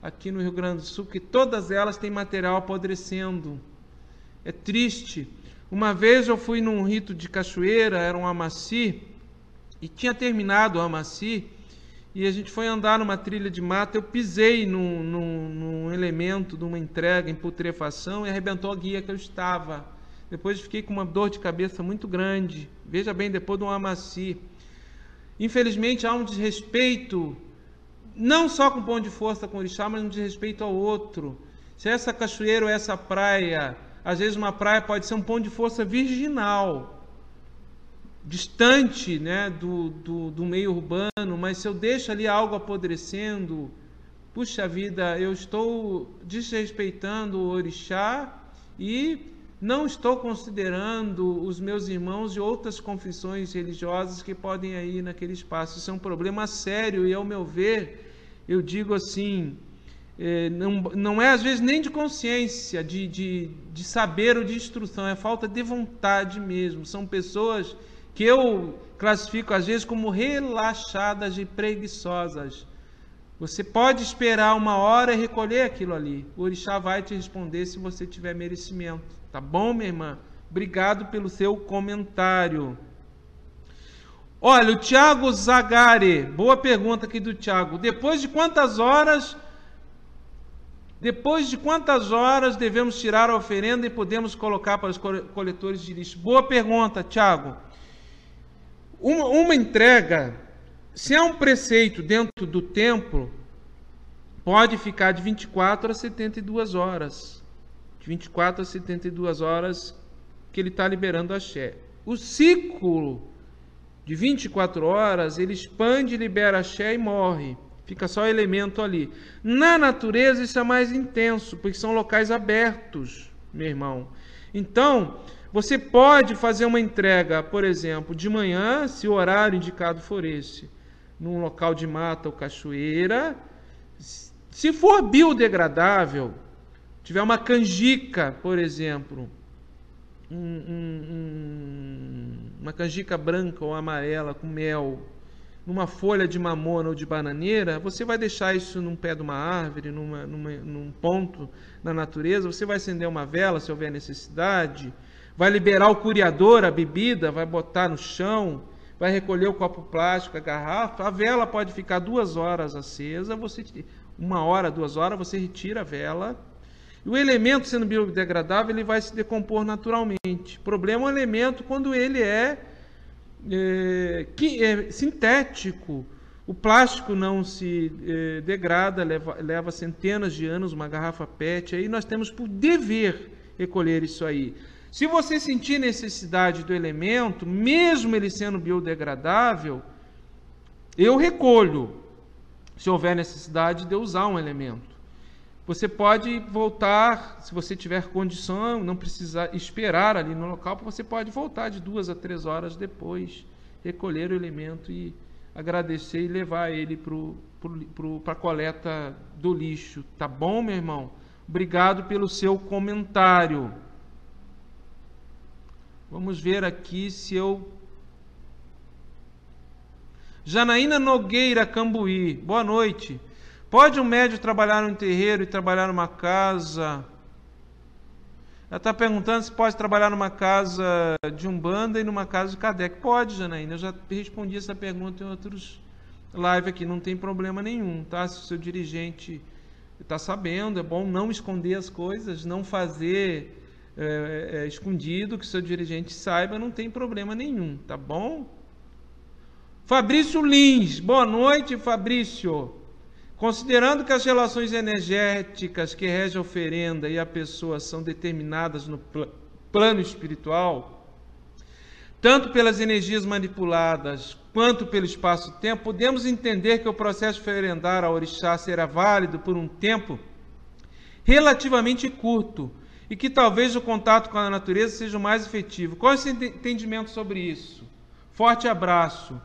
aqui no Rio Grande do Sul, que todas elas têm material apodrecendo. É triste. Uma vez eu fui num rito de cachoeira, era um amaci, e tinha terminado o amaci, e a gente foi andar numa trilha de mata, eu pisei num elemento de uma entrega em putrefação e arrebentou a guia que eu estava. Depois fiquei com uma dor de cabeça muito grande. Veja bem, depois de um amaci. Infelizmente há um desrespeito, não só com o pão de força com o orixá, mas um desrespeito ao outro. Se essa cachoeira ou essa praia, às vezes uma praia pode ser um pão de força virginal, distante, né, do meio urbano, mas se eu deixo ali algo apodrecendo, puxa vida, eu estou desrespeitando o orixá e não estou considerando os meus irmãos de outras confissões religiosas que podem ir naquele espaço. Isso é um problema sério e, ao meu ver, eu digo assim, não é às vezes nem de consciência, de saber ou de instrução, é falta de vontade mesmo. São pessoas que eu classifico às vezes como relaxadas e preguiçosas. Você pode esperar uma hora e recolher aquilo ali. O orixá vai te responder se você tiver merecimento. Tá bom, minha irmã? Obrigado pelo seu comentário. Olha, o Tiago Zagari, boa pergunta aqui do Tiago. Depois de quantas horas devemos tirar a oferenda e podemos colocar para os coletores de lixo? Boa pergunta, Tiago. Uma entrega, se é um preceito dentro do templo, pode ficar de 24 a 72 horas. De 24 a 72 horas que ele está liberando axé. O ciclo de 24 horas, ele expande, libera axé e morre. Fica só elemento ali. Na natureza isso é mais intenso, porque são locais abertos, meu irmão. Então, você pode fazer uma entrega, por exemplo, de manhã, se o horário indicado for esse, num local de mata ou cachoeira. Se for biodegradável, tiver uma canjica, por exemplo, uma canjica branca ou amarela com mel, numa folha de mamona ou de bananeira, você vai deixar isso num pé de uma árvore, num ponto na natureza, você vai acender uma vela se houver necessidade, vai liberar o curiador, a bebida, vai botar no chão, vai recolher o copo plástico, a garrafa, a vela pode ficar 2 horas acesa, 1 hora, 2 horas, você retira a vela, e o elemento, sendo biodegradável, ele vai se decompor naturalmente. O problema é o elemento quando ele é sintético. O plástico não se degrada, leva centenas de anos, uma garrafa PET, aí nós temos por dever recolher isso aí. Se você sentir necessidade do elemento, mesmo ele sendo biodegradável, eu recolho, se houver necessidade de eu usar um elemento. Você pode voltar, se você tiver condição, não precisar esperar ali no local, você pode voltar de 2 a 3 horas depois, recolher o elemento e agradecer e levar ele para a coleta do lixo. Tá bom, meu irmão? Obrigado pelo seu comentário. Vamos ver aqui se eu... Janaína Nogueira Cambuí, boa noite. Pode um médium trabalhar num terreiro e trabalhar numa casa? Ela está perguntando se pode trabalhar numa casa de Umbanda e numa casa de Kardec. Pode, Janaína. Eu já respondi essa pergunta em outros lives aqui. Não tem problema nenhum, tá? Se o seu dirigente está sabendo, é bom não esconder as coisas, não fazer escondido, que o seu dirigente saiba, não tem problema nenhum, tá bom? Fabrício Lins. Boa noite, Fabrício. Considerando que as relações energéticas que regem a oferenda e a pessoa são determinadas no plano espiritual, tanto pelas energias manipuladas quanto pelo espaço-tempo, podemos entender que o processo de oferendar ao orixá será válido por um tempo relativamente curto e que talvez o contato com a natureza seja o mais efetivo. Qual é o seu entendimento sobre isso? Forte abraço.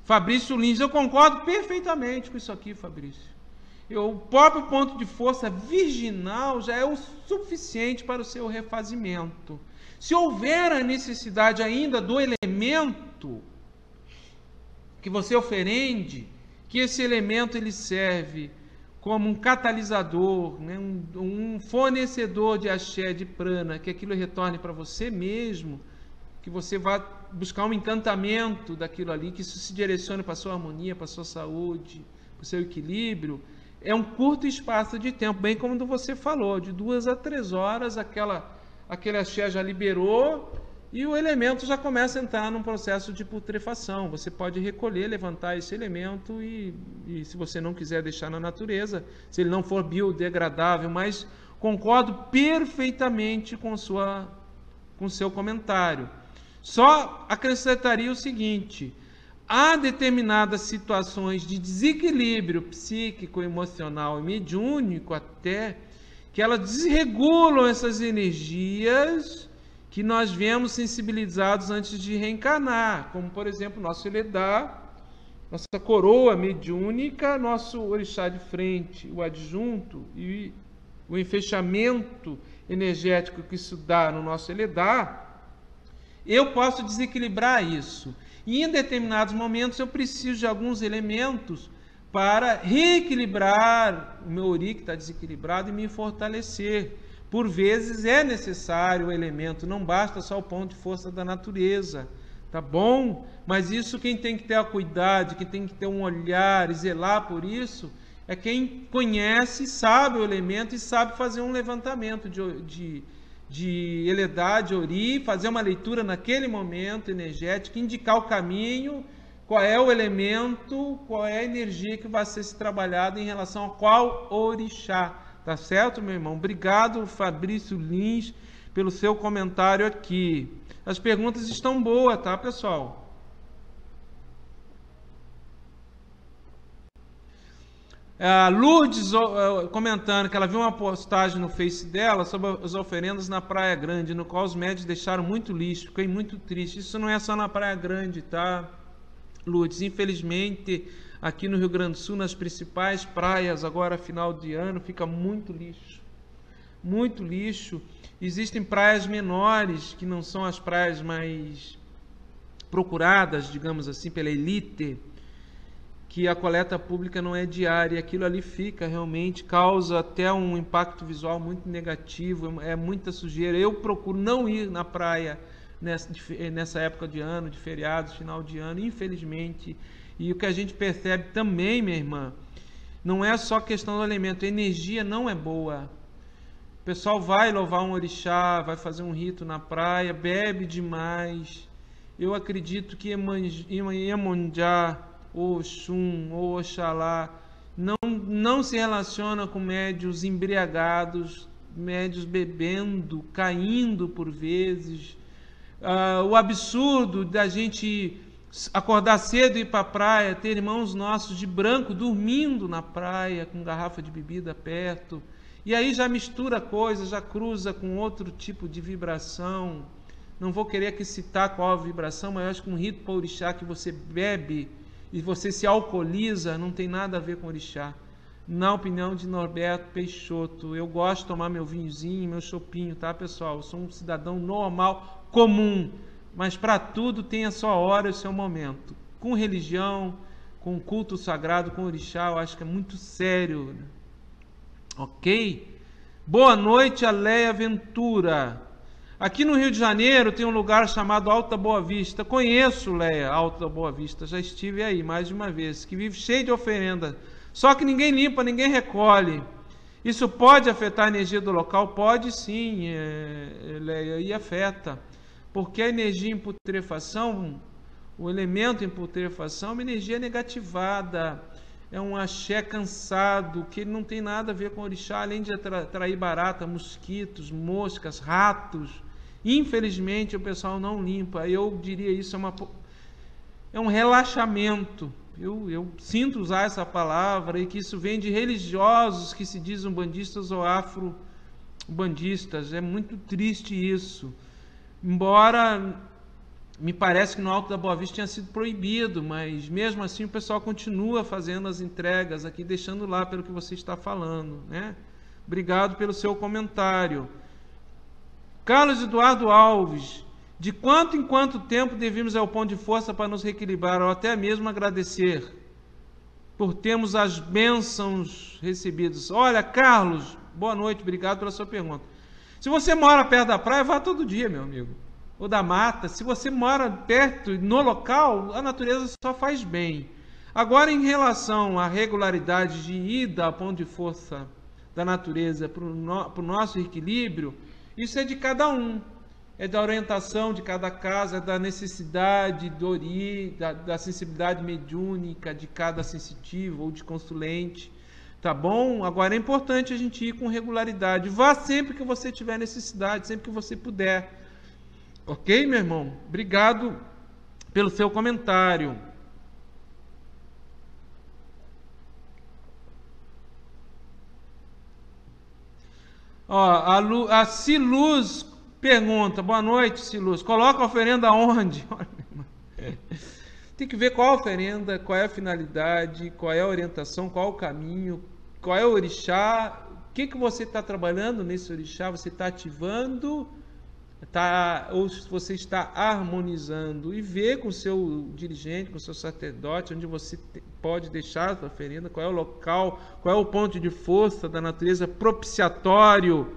Fabrício Lins, eu concordo perfeitamente com isso aqui, Fabrício. O próprio ponto de força virginal já é o suficiente para o seu refazimento. Se houver a necessidade ainda do elemento que você oferende, que esse elemento ele serve como um catalisador, né, um fornecedor de axé, de prana, que aquilo retorne para você mesmo, que você vá buscar um encantamento daquilo ali, que isso se direcione para a sua harmonia, para a sua saúde, para o seu equilíbrio, é um curto espaço de tempo, bem como você falou, de 2 a 3 horas, aquele axé já liberou e o elemento já começa a entrar num processo de putrefação. Você pode recolher, levantar esse elemento e se você não quiser deixar na natureza, se ele não for biodegradável, mas concordo perfeitamente com o seu comentário. Só acrescentaria o seguinte: há determinadas situações de desequilíbrio psíquico, emocional e mediúnico até, que elas desregulam essas energias que nós vemos sensibilizados antes de reencarnar, como por exemplo nosso Eledá, nossa coroa mediúnica, nosso orixá de frente, o adjunto e o enfechamento energético que isso dá no nosso Eledá. Eu posso desequilibrar isso. E em determinados momentos eu preciso de alguns elementos para reequilibrar o meu ori que está desequilibrado e me fortalecer. Por vezes é necessário o elemento, não basta só o ponto de força da natureza, tá bom? Mas isso quem tem que ter a cuidado, quem tem que ter um olhar e zelar por isso, é quem conhece, sabe o elemento e sabe fazer um levantamento de Eledá, de ori, fazer uma leitura naquele momento energético, indicar o caminho, qual é o elemento, qual é a energia que vai ser trabalhada em relação a qual orixá. Tá certo, meu irmão? Obrigado, Fabrício Lins, pelo seu comentário aqui. As perguntas estão boas, tá, pessoal? A Lourdes comentando que ela viu uma postagem no Face dela sobre as oferendas na Praia Grande, no qual os médios deixaram muito lixo. Fiquei muito triste. Isso não é só na Praia Grande, tá, Lourdes? Infelizmente, aqui no Rio Grande do Sul, nas principais praias, agora final de ano, fica muito lixo. Muito lixo. Existem praias menores, que não são as praias mais procuradas, digamos assim, pela elite, que a coleta pública não é diária, aquilo ali fica realmente, causa até um impacto visual muito negativo, é muita sujeira. Eu procuro não ir na praia nessa época de ano, de feriados, final de ano, infelizmente. E o que a gente percebe também, minha irmã, não é só questão do alimento, a energia não é boa. O pessoal vai louvar um orixá, vai fazer um rito na praia, bebe demais. Eu acredito que Iemanjá, Oxum ou Oxalá não se relaciona com médios embriagados, médios bebendo, caindo por vezes. O absurdo da gente acordar cedo e ir para a praia, ter irmãos nossos de branco dormindo na praia com garrafa de bebida perto, e aí já mistura coisas, já cruza com outro tipo de vibração. Não vou querer aqui citar qual a vibração, mas eu acho que um rito para orixá que você bebe e você se alcooliza não tem nada a ver com orixá. Na opinião de Norberto Peixoto, eu gosto de tomar meu vinhozinho, meu chopinho, tá, pessoal? Eu sou um cidadão normal, comum, mas para tudo tem a sua hora e o seu momento. Com religião, com culto sagrado, com orixá, eu acho que é muito sério. Ok? Boa noite, Aleia Ventura. Aqui no Rio de Janeiro tem um lugar chamado Alta Boa Vista. Conheço, Leia, Alta Boa Vista. Já estive aí mais de uma vez. Que vive cheio de oferenda. Só que ninguém limpa, ninguém recolhe. Isso pode afetar a energia do local? Pode sim, Leia, e afeta. Porque a energia em putrefação, o elemento em putrefação é uma energia negativada. É um axé cansado, que não tem nada a ver com orixá, além de atrair barata, mosquitos, moscas, ratos. Infelizmente o pessoal não limpa. Eu diria isso é um relaxamento. Eu sinto usar essa palavra e que isso vem de religiosos que se dizem bandistas ou afro-bandistas. É muito triste isso. Embora me parece que no Alto da Boa Vista tinha sido proibido, mas mesmo assim o pessoal continua fazendo as entregas aqui, deixando lá pelo que você está falando, né? Obrigado pelo seu comentário. Carlos Eduardo Alves, de quanto em quanto tempo devemos ao pão de força para nos reequilibrar, ou até mesmo agradecer por termos as bênçãos recebidas? Olha, Carlos, boa noite, obrigado pela sua pergunta. Se você mora perto da praia, vá todo dia, meu amigo, ou da mata. Se você mora perto, no local, a natureza só faz bem. Agora, em relação à regularidade de ida ao pão de força da natureza para o nosso equilíbrio, isso é de cada um, é da orientação de cada casa, é da necessidade da sensibilidade mediúnica de cada sensitivo ou de consulente, tá bom? Agora é importante a gente ir com regularidade. Vá sempre que você tiver necessidade, sempre que você puder. Ok, meu irmão? Obrigado pelo seu comentário. Ó, a Siluz pergunta, boa noite, Siluz, coloca a oferenda onde? Tem que ver qual a oferenda, qual é a finalidade, qual é a orientação, qual é o caminho, qual é o orixá, o que você está trabalhando nesse orixá, você está ativando, ou você está harmonizando, e ver com o seu dirigente, com o seu sacerdote, onde você pode deixar a sua oferenda, qual é o local, qual é o ponto de força da natureza propiciatório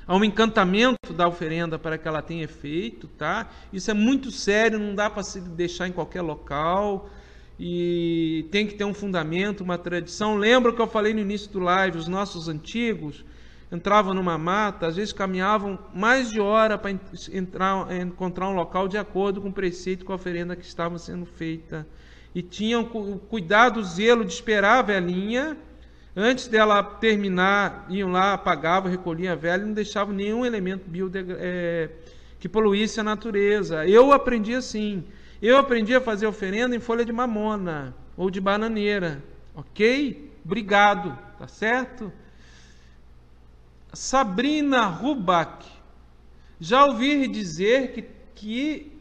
a um encantamento da oferenda para que ela tenha efeito, tá? Isso é muito sério, não dá para se deixar em qualquer local, e tem que ter um fundamento, uma tradição. Lembra que eu falei no início do live, os nossos antigos entravam numa mata, às vezes caminhavam mais de hora para encontrar um local de acordo com o preceito, com a oferenda que estava sendo feita. E tinham o cuidado, o zelo de esperar a velhinha, antes dela terminar, iam lá, apagavam, recolhiam a vela e não deixavam nenhum elemento que poluísse a natureza. Eu aprendi assim. Eu aprendi a fazer oferenda em folha de mamona ou de bananeira. Ok? Obrigado. Tá certo? Sabrina Rubach, já ouvi dizer que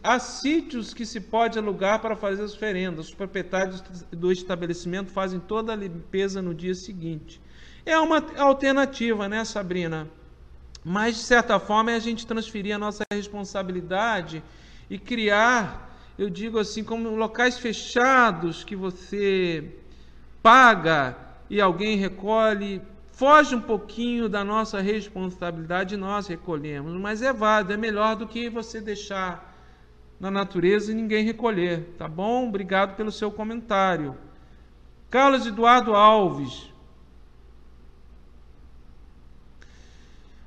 há sítios que se pode alugar para fazer as oferendas. Os proprietários do estabelecimento fazem toda a limpeza no dia seguinte. É uma alternativa, né, Sabrina? Mas, de certa forma, é a gente transferir a nossa responsabilidade e criar, eu digo assim, como locais fechados que você paga e alguém recolhe, foge um pouquinho da nossa responsabilidade e nós recolhemos, mas é válido, é melhor do que você deixar na natureza e ninguém recolher, tá bom? Obrigado pelo seu comentário. Carlos Eduardo Alves.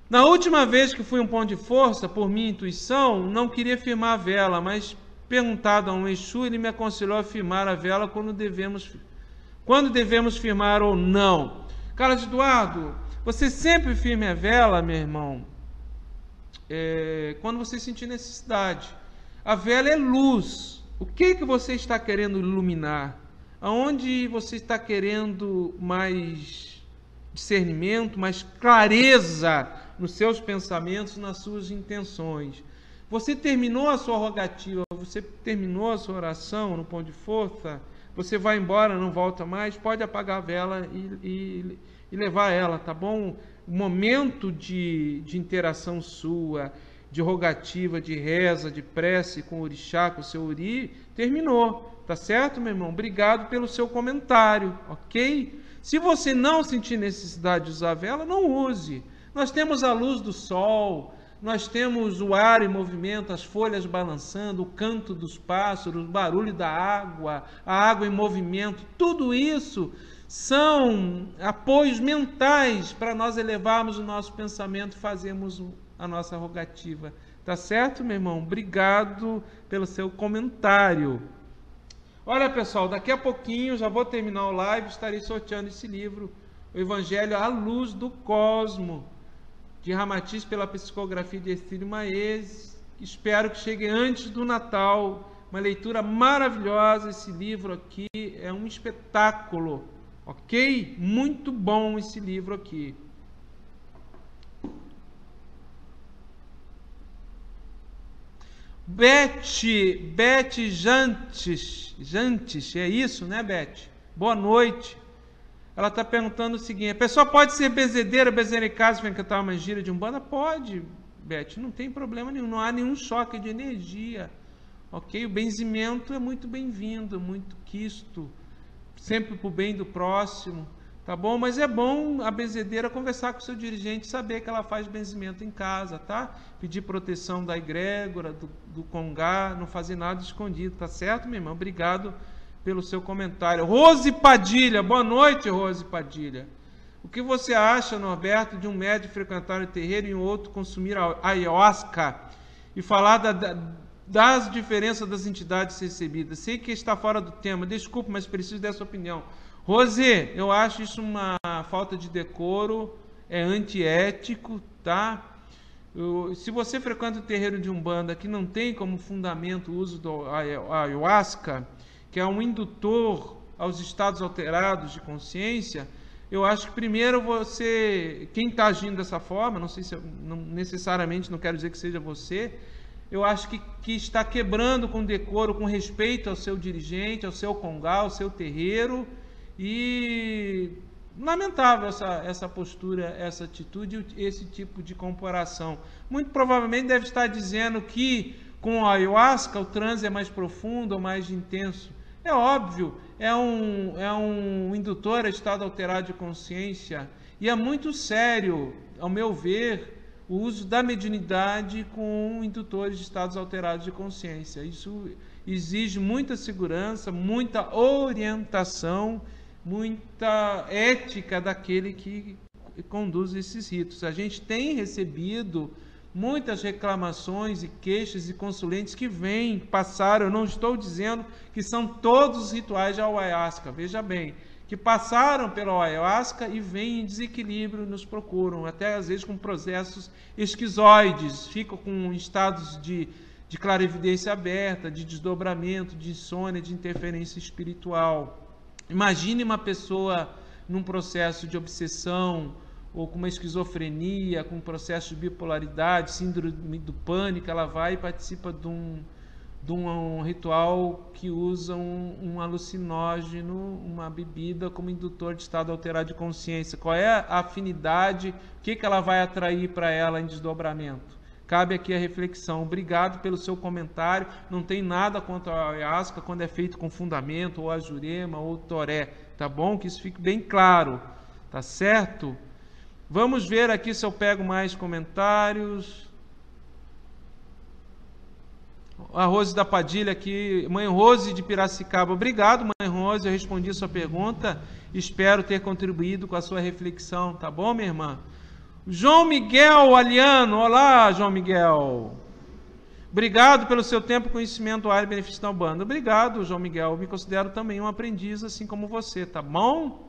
Na última vez que fui um ponto de força, por minha intuição, não queria firmar a vela, mas perguntado a um Exu, ele me aconselhou a firmar a vela quando devemos firmar ou não. Carlos Eduardo, você sempre firme a vela, meu irmão, quando você sentir necessidade. A vela é luz. O que você está querendo iluminar? Aonde você está querendo mais discernimento, mais clareza nos seus pensamentos, nas suas intenções? Você terminou a sua rogativa, você terminou a sua oração no ponto de força, você vai embora, não volta mais, pode apagar a vela e levar ela, tá bom? O momento de interação sua, de rogativa, de reza, de prece com o orixá, com o seu ori, terminou, tá certo, meu irmão? Obrigado pelo seu comentário, ok? Se você não sentir necessidade de usar a vela, não use. Nós temos a luz do sol, nós temos o ar em movimento, as folhas balançando, o canto dos pássaros, o barulho da água, a água em movimento, tudo isso são apoios mentais para nós elevarmos o nosso pensamento e fazermos a nossa rogativa. Tá certo, meu irmão? Obrigado pelo seu comentário. Olha, pessoal, daqui a pouquinho, já vou terminar o live, estarei sorteando esse livro, O Evangelho à Luz do Cosmo, de Ramatiz, pela psicografia de Ercílio Maes. Espero que chegue antes do Natal. Uma leitura maravilhosa, esse livro aqui é um espetáculo, ok? Muito bom esse livro aqui. Beth Jantes, é isso, né, Beth? Boa noite. Ela está perguntando o seguinte: a pessoa pode ser bezedeira, bezericasa, para cantar uma gira de umbanda? Pode, Beth, não tem problema nenhum, não há nenhum choque de energia, ok? O benzimento é muito bem-vindo, muito quisto, sempre para o bem do próximo, tá bom? Mas é bom a benzedeira conversar com o seu dirigente, saber que ela faz benzimento em casa, tá? Pedir proteção da egrégora, do congá, não fazer nada escondido, tá certo, minha irmã? Obrigado pelo seu comentário. Rose Padilha, boa noite, Rose Padilha. O que você acha, Norberto, de um médium frequentar o terreiro e um outro consumir a ayahuasca e falar das diferenças das entidades recebidas? Sei que está fora do tema, desculpe, mas preciso dessa opinião. Rose, eu acho isso uma falta de decoro, é antiético, tá? Se você frequenta o terreiro de Umbanda que não tem como fundamento o uso do ayahuasca, que é um indutor aos estados alterados de consciência, eu acho que primeiro quem está agindo dessa forma, não sei se não necessariamente, não quero dizer que seja você, eu acho que está quebrando com decoro, com respeito ao seu dirigente, ao seu congá, ao seu terreiro, e lamentável essa postura, essa atitude, esse tipo de comparação. Muito provavelmente deve estar dizendo que com a ayahuasca o transe é mais profundo ou mais intenso. É óbvio, é um indutor a estado alterado de consciência, e é muito sério, ao meu ver, o uso da mediunidade com indutores de estados alterados de consciência. Isso exige muita segurança, muita orientação, muita ética daquele que conduz esses ritos. A gente tem recebido muitas reclamações e queixas e consulentes que passaram, eu não estou dizendo que são todos os rituais de ayahuasca, veja bem, que passaram pela ayahuasca e vêm em desequilíbrio, nos procuram, até às vezes com processos esquizoides, ficam com estados de clarividência aberta, de desdobramento, de insônia, de interferência espiritual. Imagine uma pessoa num processo de obsessão, ou com uma esquizofrenia, com um processo de bipolaridade, síndrome do pânico, ela vai e participa de um ritual que usa um alucinógeno, uma bebida como indutor de estado alterado de consciência. Qual é a afinidade, o que ela vai atrair para ela em desdobramento? Cabe aqui a reflexão. Obrigado pelo seu comentário. Não tem nada contra a ayahuasca quando é feito com fundamento, ou a jurema, ou toré. Tá bom? Que isso fique bem claro. Tá certo? Vamos ver aqui se eu pego mais comentários. A Rose da Padilha aqui. Mãe Rose de Piracicaba. Obrigado, Mãe Rose. Eu respondi a sua pergunta. Espero ter contribuído com a sua reflexão. Tá bom, minha irmã? João Miguel Aliano, olá João Miguel, obrigado pelo seu tempo, conhecimento, área e benefício da Umbanda. Obrigado, João Miguel, eu me considero também um aprendiz assim como você, tá bom?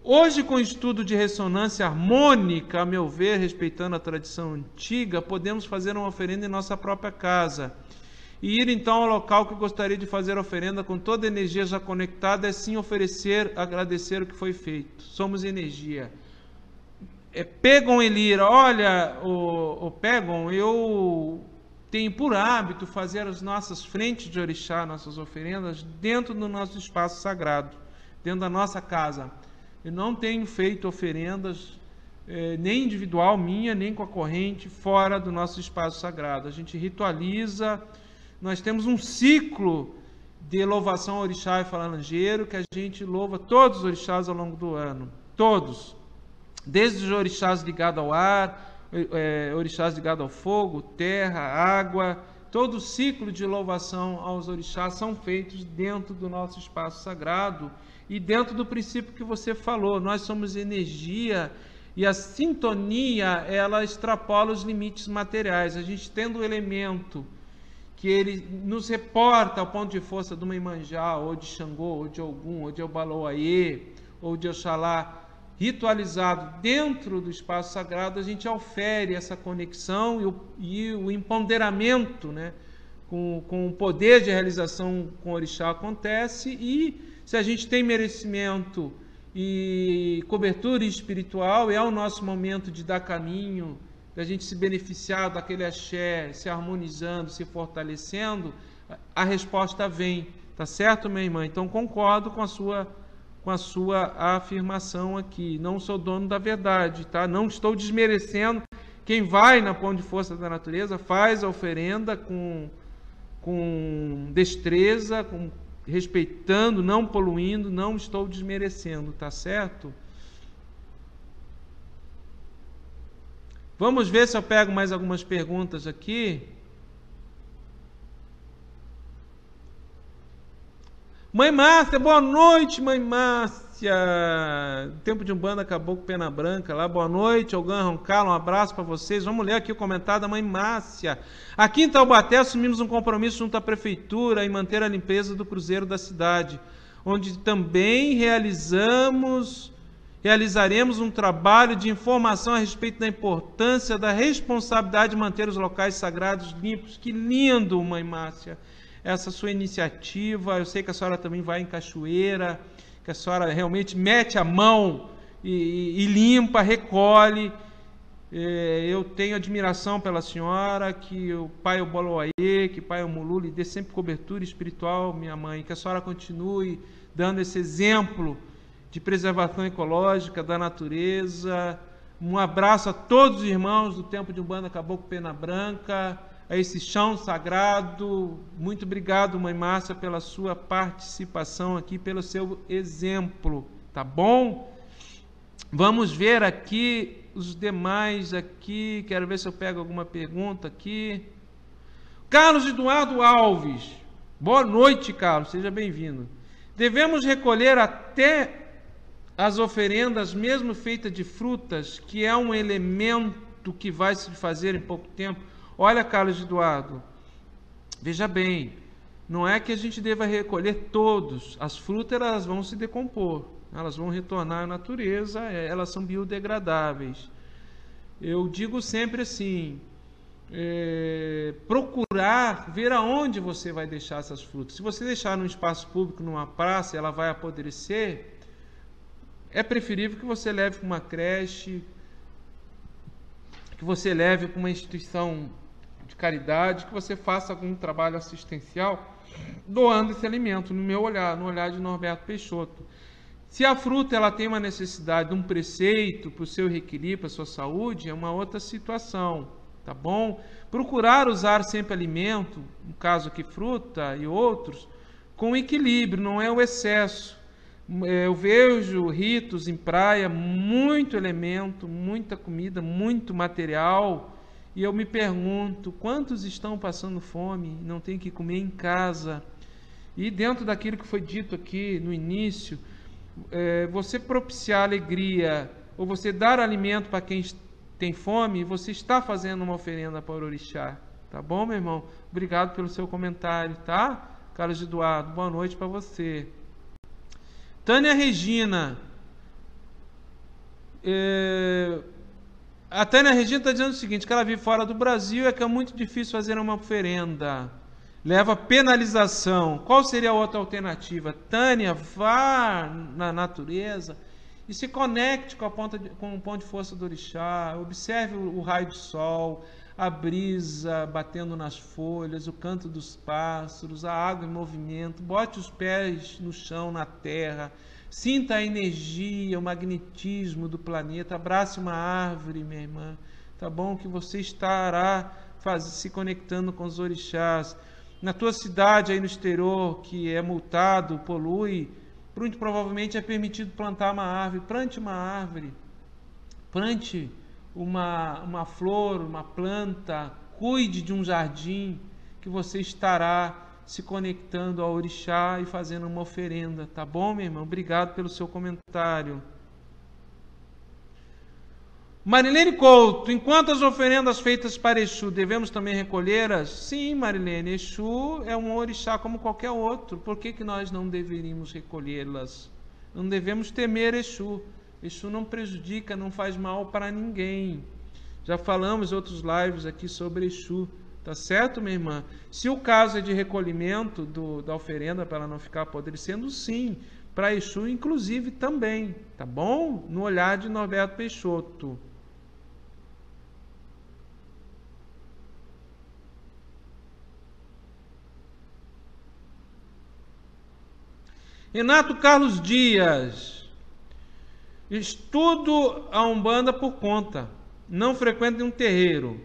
Hoje, com o estudo de ressonância harmônica, a meu ver, respeitando a tradição antiga, podemos fazer uma oferenda em nossa própria casa e ir então ao local que gostaria de fazer a oferenda com toda a energia já conectada, e assim oferecer, agradecer o que foi feito. Somos energia. Pegon Elira, olha, o Pegon, eu tenho por hábito fazer as nossas frentes de orixá, nossas oferendas, dentro do nosso espaço sagrado, dentro da nossa casa. Eu não tenho feito oferendas, nem individual minha, nem com a corrente, fora do nosso espaço sagrado. A gente ritualiza, nós temos um ciclo de louvação ao orixá e falangeiro, que a gente louva todos os orixás ao longo do ano, todos. Desde os orixás ligados ao ar, orixás ligados ao fogo, terra, água, todo o ciclo de louvação aos orixás são feitos dentro do nosso espaço sagrado e dentro do princípio que você falou, nós somos energia e a sintonia, ela extrapola os limites materiais. A gente tendo o elemento que ele nos reporta ao ponto de força de uma Iemanjá, ou de Xangô, ou de Ogum, ou de Obaloaiê, ou de Oxalá, ritualizado dentro do espaço sagrado, a gente ofere essa conexão e o empoderamento, né, com o poder de realização com o orixá acontece, e se a gente tem merecimento e cobertura espiritual, é o nosso momento de dar caminho, da gente se beneficiar daquele axé, se harmonizando, se fortalecendo, a resposta vem, tá certo, minha irmã? Então concordo com a sua afirmação aqui. Não sou dono da verdade, tá? Não estou desmerecendo. Quem vai na ponte de força da natureza faz a oferenda com destreza, respeitando, não poluindo, não estou desmerecendo, tá certo? Vamos ver se eu pego mais algumas perguntas aqui. Mãe Márcia, boa noite, Mãe Márcia. O tempo de Umbanda acabou com pena branca lá. Boa noite, Olgan Roncalo, um abraço para vocês. Vamos ler aqui o comentário da Mãe Márcia. Aqui em Taubaté assumimos um compromisso junto à Prefeitura em manter a limpeza do cruzeiro da cidade, onde também realizaremos um trabalho de informação a respeito da importância da responsabilidade de manter os locais sagrados limpos. Que lindo, Mãe Márcia, essa sua iniciativa. Eu sei que a senhora também vai em Cachoeira, que a senhora realmente mete a mão e limpa, recolhe. Eu tenho admiração pela senhora, que o pai Obaloaiê, que o pai Omulu lhe dê sempre cobertura espiritual, minha mãe, que a senhora continue dando esse exemplo de preservação ecológica da natureza. Um abraço a todos os irmãos do Tempo de Umbanda Caboclo Pena Branca, a esse chão sagrado. Muito obrigado, Mãe Márcia, pela sua participação aqui, pelo seu exemplo, tá bom? Vamos ver aqui os demais aqui, quero ver se eu pego alguma pergunta aqui. Carlos Eduardo Alves, boa noite, Carlos, seja bem-vindo. Devemos recolher até as oferendas, mesmo feitas de frutas, que é um elemento que vai se fazer em pouco tempo. Olha, Carlos Eduardo, veja bem, não é que a gente deva recolher todos. As frutas, elas vão se decompor, elas vão retornar à natureza, elas são biodegradáveis. Eu digo sempre assim, procurar ver aonde você vai deixar essas frutas. Se você deixar num espaço público, numa praça, ela vai apodrecer, é preferível que você leve para uma creche, que você leve para uma instituição de caridade, que você faça algum trabalho assistencial doando esse alimento, no meu olhar, no olhar de Norberto Peixoto. Se a fruta ela tem uma necessidade de um preceito para o seu reequilíbrio, para a sua saúde, é uma outra situação, tá bom? Procurar usar sempre alimento, no caso aqui fruta e outros, com equilíbrio, não é o excesso. Eu vejo ritos em praia, muito elemento, muita comida, muito material, e eu me pergunto, quantos estão passando fome e não têm que comer em casa? E dentro daquilo que foi dito aqui no início, você propiciar alegria, ou você dar alimento para quem tem fome, você está fazendo uma oferenda para o orixá. Tá bom, meu irmão? Obrigado pelo seu comentário, tá? Carlos Eduardo, boa noite para você. Tânia Regina. A Tânia Regina está dizendo o seguinte, que ela vive fora do Brasil e que é muito difícil fazer uma oferenda. Leva penalização. Qual seria a outra alternativa? Tânia, vá na natureza e se conecte com o ponto de força do orixá. Observe o raio do sol, a brisa batendo nas folhas, o canto dos pássaros, a água em movimento. Bote os pés no chão, na terra. Sinta a energia, o magnetismo do planeta. Abrace uma árvore, minha irmã. Tá bom? Que você estará se conectando com os orixás. Na tua cidade aí no exterior, que é multado, polui, muito provavelmente é permitido plantar uma árvore. Plante uma árvore. Plante uma flor, uma planta. Cuide de um jardim, que você estará se conectando ao orixá e fazendo uma oferenda, tá bom, meu irmão? Obrigado pelo seu comentário. Marilene Couto, enquanto as oferendas feitas para Exu, devemos também recolhê-las? Sim, Marilene, Exu é um orixá como qualquer outro. Por que nós não deveríamos recolhê-las? Não devemos temer Exu. Exu não prejudica, não faz mal para ninguém. Já falamos em outros lives aqui sobre Exu. Tá certo, minha irmã? Se o caso é de recolhimento da oferenda para ela não ficar apodrecendo, sim. Para Exu, inclusive, também. Tá bom? No olhar de Norberto Peixoto. Renato Carlos Dias. Estudo a Umbanda por conta. Não frequento nenhum terreiro.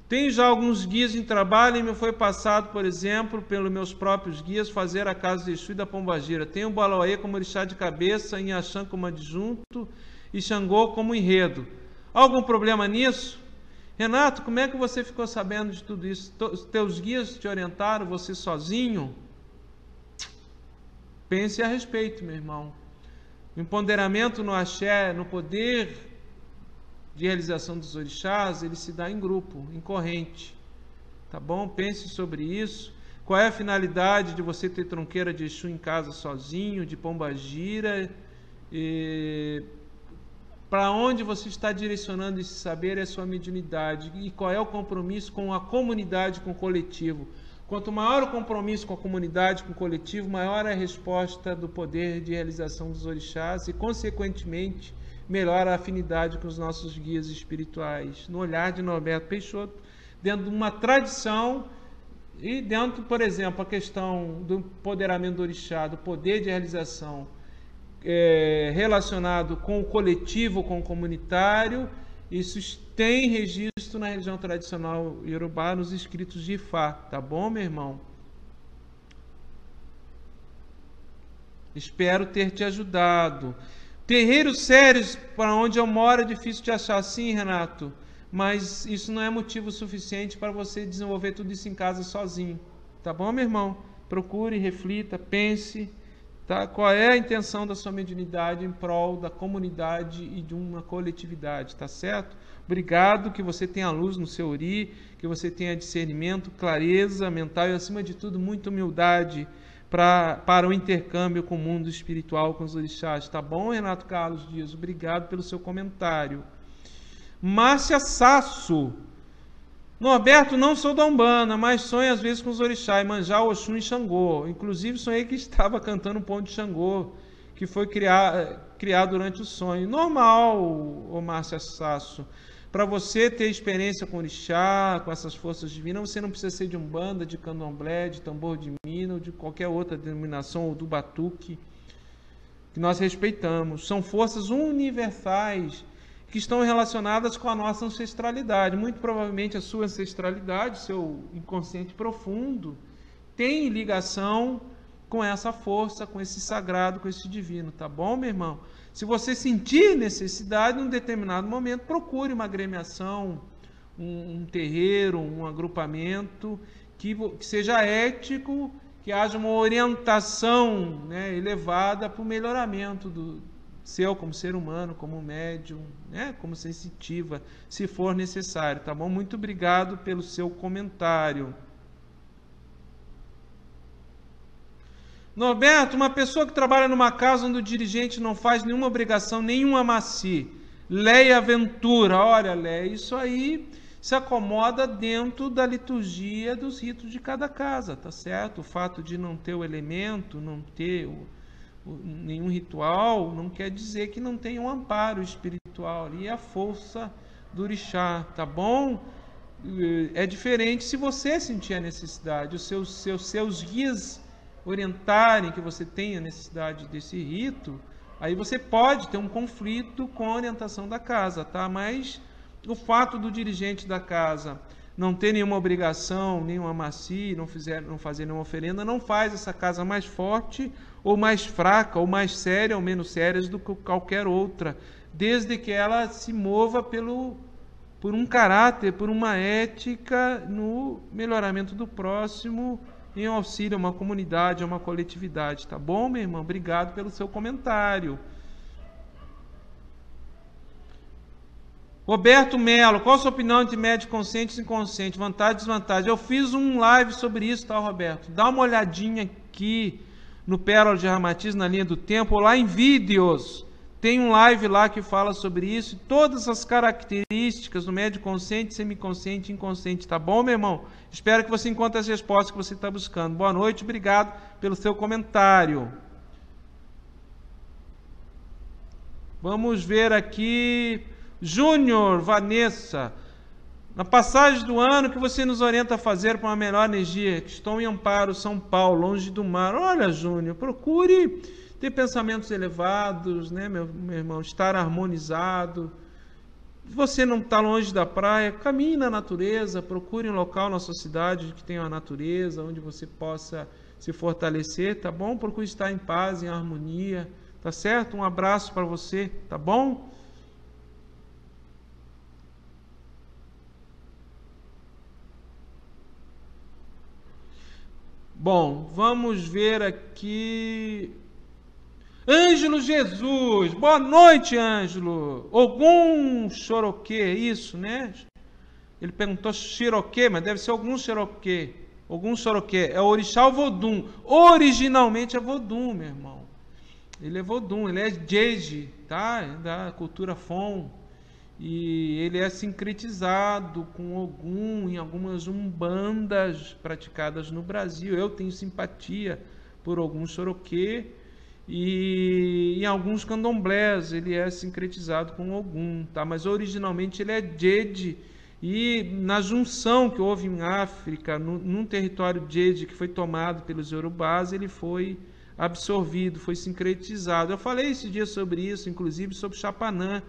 Tenho já alguns guias em trabalho e me foi passado, por exemplo, pelos meus próprios guias, fazer a casa de Exu e da Pombagira. Tenho o Baloaê como orixá de cabeça, Inhaxã como adjunto e Xangô como enredo. Algum problema nisso? Renato, como é que você ficou sabendo de tudo isso? Os teus guias te orientaram, você sozinho? Pense a respeito, meu irmão. O empoderamento no axé, no poder de realização dos orixás, ele se dá em grupo, em corrente. Tá bom? Pense sobre isso. Qual é a finalidade de você ter tronqueira de Exu em casa sozinho, de Pombagira? Para onde você está direcionando esse saber é a sua mediunidade. E qual é o compromisso com a comunidade, com o coletivo? Quanto maior o compromisso com a comunidade, com o coletivo, maior é a resposta do poder de realização dos orixás e, consequentemente, melhor a afinidade com os nossos guias espirituais. No olhar de Norberto Peixoto, dentro de uma tradição e dentro, por exemplo, a questão do empoderamento do orixá, do poder de realização relacionado com o coletivo, com o comunitário, isso tem registro na religião tradicional iorubá, nos escritos de Ifá. Tá bom, meu irmão? Espero ter te ajudado. Terreiros sérios para onde eu moro é difícil de achar, sim, Renato, mas isso não é motivo suficiente para você desenvolver tudo isso em casa sozinho. Tá bom, meu irmão? Procure, reflita, pense, tá? Qual é a intenção da sua mediunidade em prol da comunidade e de uma coletividade, tá certo? Obrigado, que você tenha luz no seu ori, que você tenha discernimento, clareza mental e, acima de tudo, muita humildade para o intercâmbio com o mundo espiritual, com os orixás. Tá bom, Renato Carlos Dias? Obrigado pelo seu comentário. Márcia Sasso. Norberto, não sou da Umbanda, mas sonho às vezes com os orixás, Manjá, Oxum e Xangô. Inclusive sonhei que estava cantando um ponto de Xangô, que foi criado durante o sonho. Normal, ô Márcia Sasso. Para você ter experiência com orixá, com essas forças divinas, você não precisa ser de Umbanda, de Candomblé, de Tambor de Mina, ou de qualquer outra denominação, ou do Batuque, que nós respeitamos. São forças universais que estão relacionadas com a nossa ancestralidade. Muito provavelmente a sua ancestralidade, seu inconsciente profundo, tem ligação com essa força, com esse sagrado, com esse divino, tá bom, meu irmão? Se você sentir necessidade, em um determinado momento, procure uma agremiação, um terreiro, um agrupamento que seja ético, que haja uma orientação, né, elevada para o melhoramento do seu como ser humano, como médium, né, como sensitiva, se for necessário, tá bom? Muito obrigado pelo seu comentário. Norberto, uma pessoa que trabalha numa casa onde o dirigente não faz nenhuma obrigação, nenhuma maci. Leia Ventura, olha, Leia, isso aí se acomoda dentro da liturgia dos ritos de cada casa, tá certo? O fato de não ter o elemento, não ter nenhum ritual, não quer dizer que não tenha um amparo espiritual ali, a força do orixá, tá bom? É diferente se você sentir a necessidade, os seus guias orientarem que você tenha necessidade desse rito, aí você pode ter um conflito com a orientação da casa, tá? Mas o fato do dirigente da casa não ter nenhuma obrigação, nenhuma maci, não fazer nenhuma oferenda, não faz essa casa mais forte ou mais fraca, ou mais séria ou menos séria do que qualquer outra, desde que ela se mova por um caráter, por uma ética no melhoramento do próximo, em auxílio a uma comunidade, a uma coletividade. Tá bom, meu irmão? Obrigado pelo seu comentário. Roberto Melo, qual a sua opinião de médio consciente e inconsciente? Vantagem e desvantagem? Eu fiz um live sobre isso, tá, Roberto? Dá uma olhadinha aqui no Pérola de Ramatiz, na linha do tempo, ou lá em vídeos. Tem um live lá que fala sobre isso, todas as características do médio consciente, semiconsciente e inconsciente, tá bom, meu irmão? Espero que você encontre as respostas que você está buscando. Boa noite, obrigado pelo seu comentário. Vamos ver aqui. Júnior, Vanessa, na passagem do ano que você nos orienta a fazer para uma melhor energia, que estou em Amparo, São Paulo, longe do mar. Olha, Júnior, procure ter pensamentos elevados, né, meu irmão, estar harmonizado. Se você não está longe da praia, caminhe na natureza, procure um local na sua cidade que tenha uma natureza, onde você possa se fortalecer, tá bom? Procure estar em paz, em harmonia, tá certo? Um abraço para você, tá bom? Bom, vamos ver aqui. Ângelo Jesus, boa noite, Ângelo. Ogum Xoroquê, isso, né? Ele perguntou Xiroquê, mas deve ser Ogum Xoroquê. Ogum Xoroquê, é o orixá Vodum. Originalmente é Vodum, meu irmão. Ele é Vodum, ele é Jeje, tá? Da cultura Fon. E ele é sincretizado com Ogum em algumas umbandas praticadas no Brasil. Eu tenho simpatia por Ogum Xoroquê. E em alguns candomblés ele é sincretizado com Ogum, tá? Mas originalmente ele é Jeje. E na junção que houve em África, num território Jeje que foi tomado pelos Yorubás, ele foi absorvido, foi sincretizado. Eu falei esse dia sobre isso, inclusive sobre Chapanã,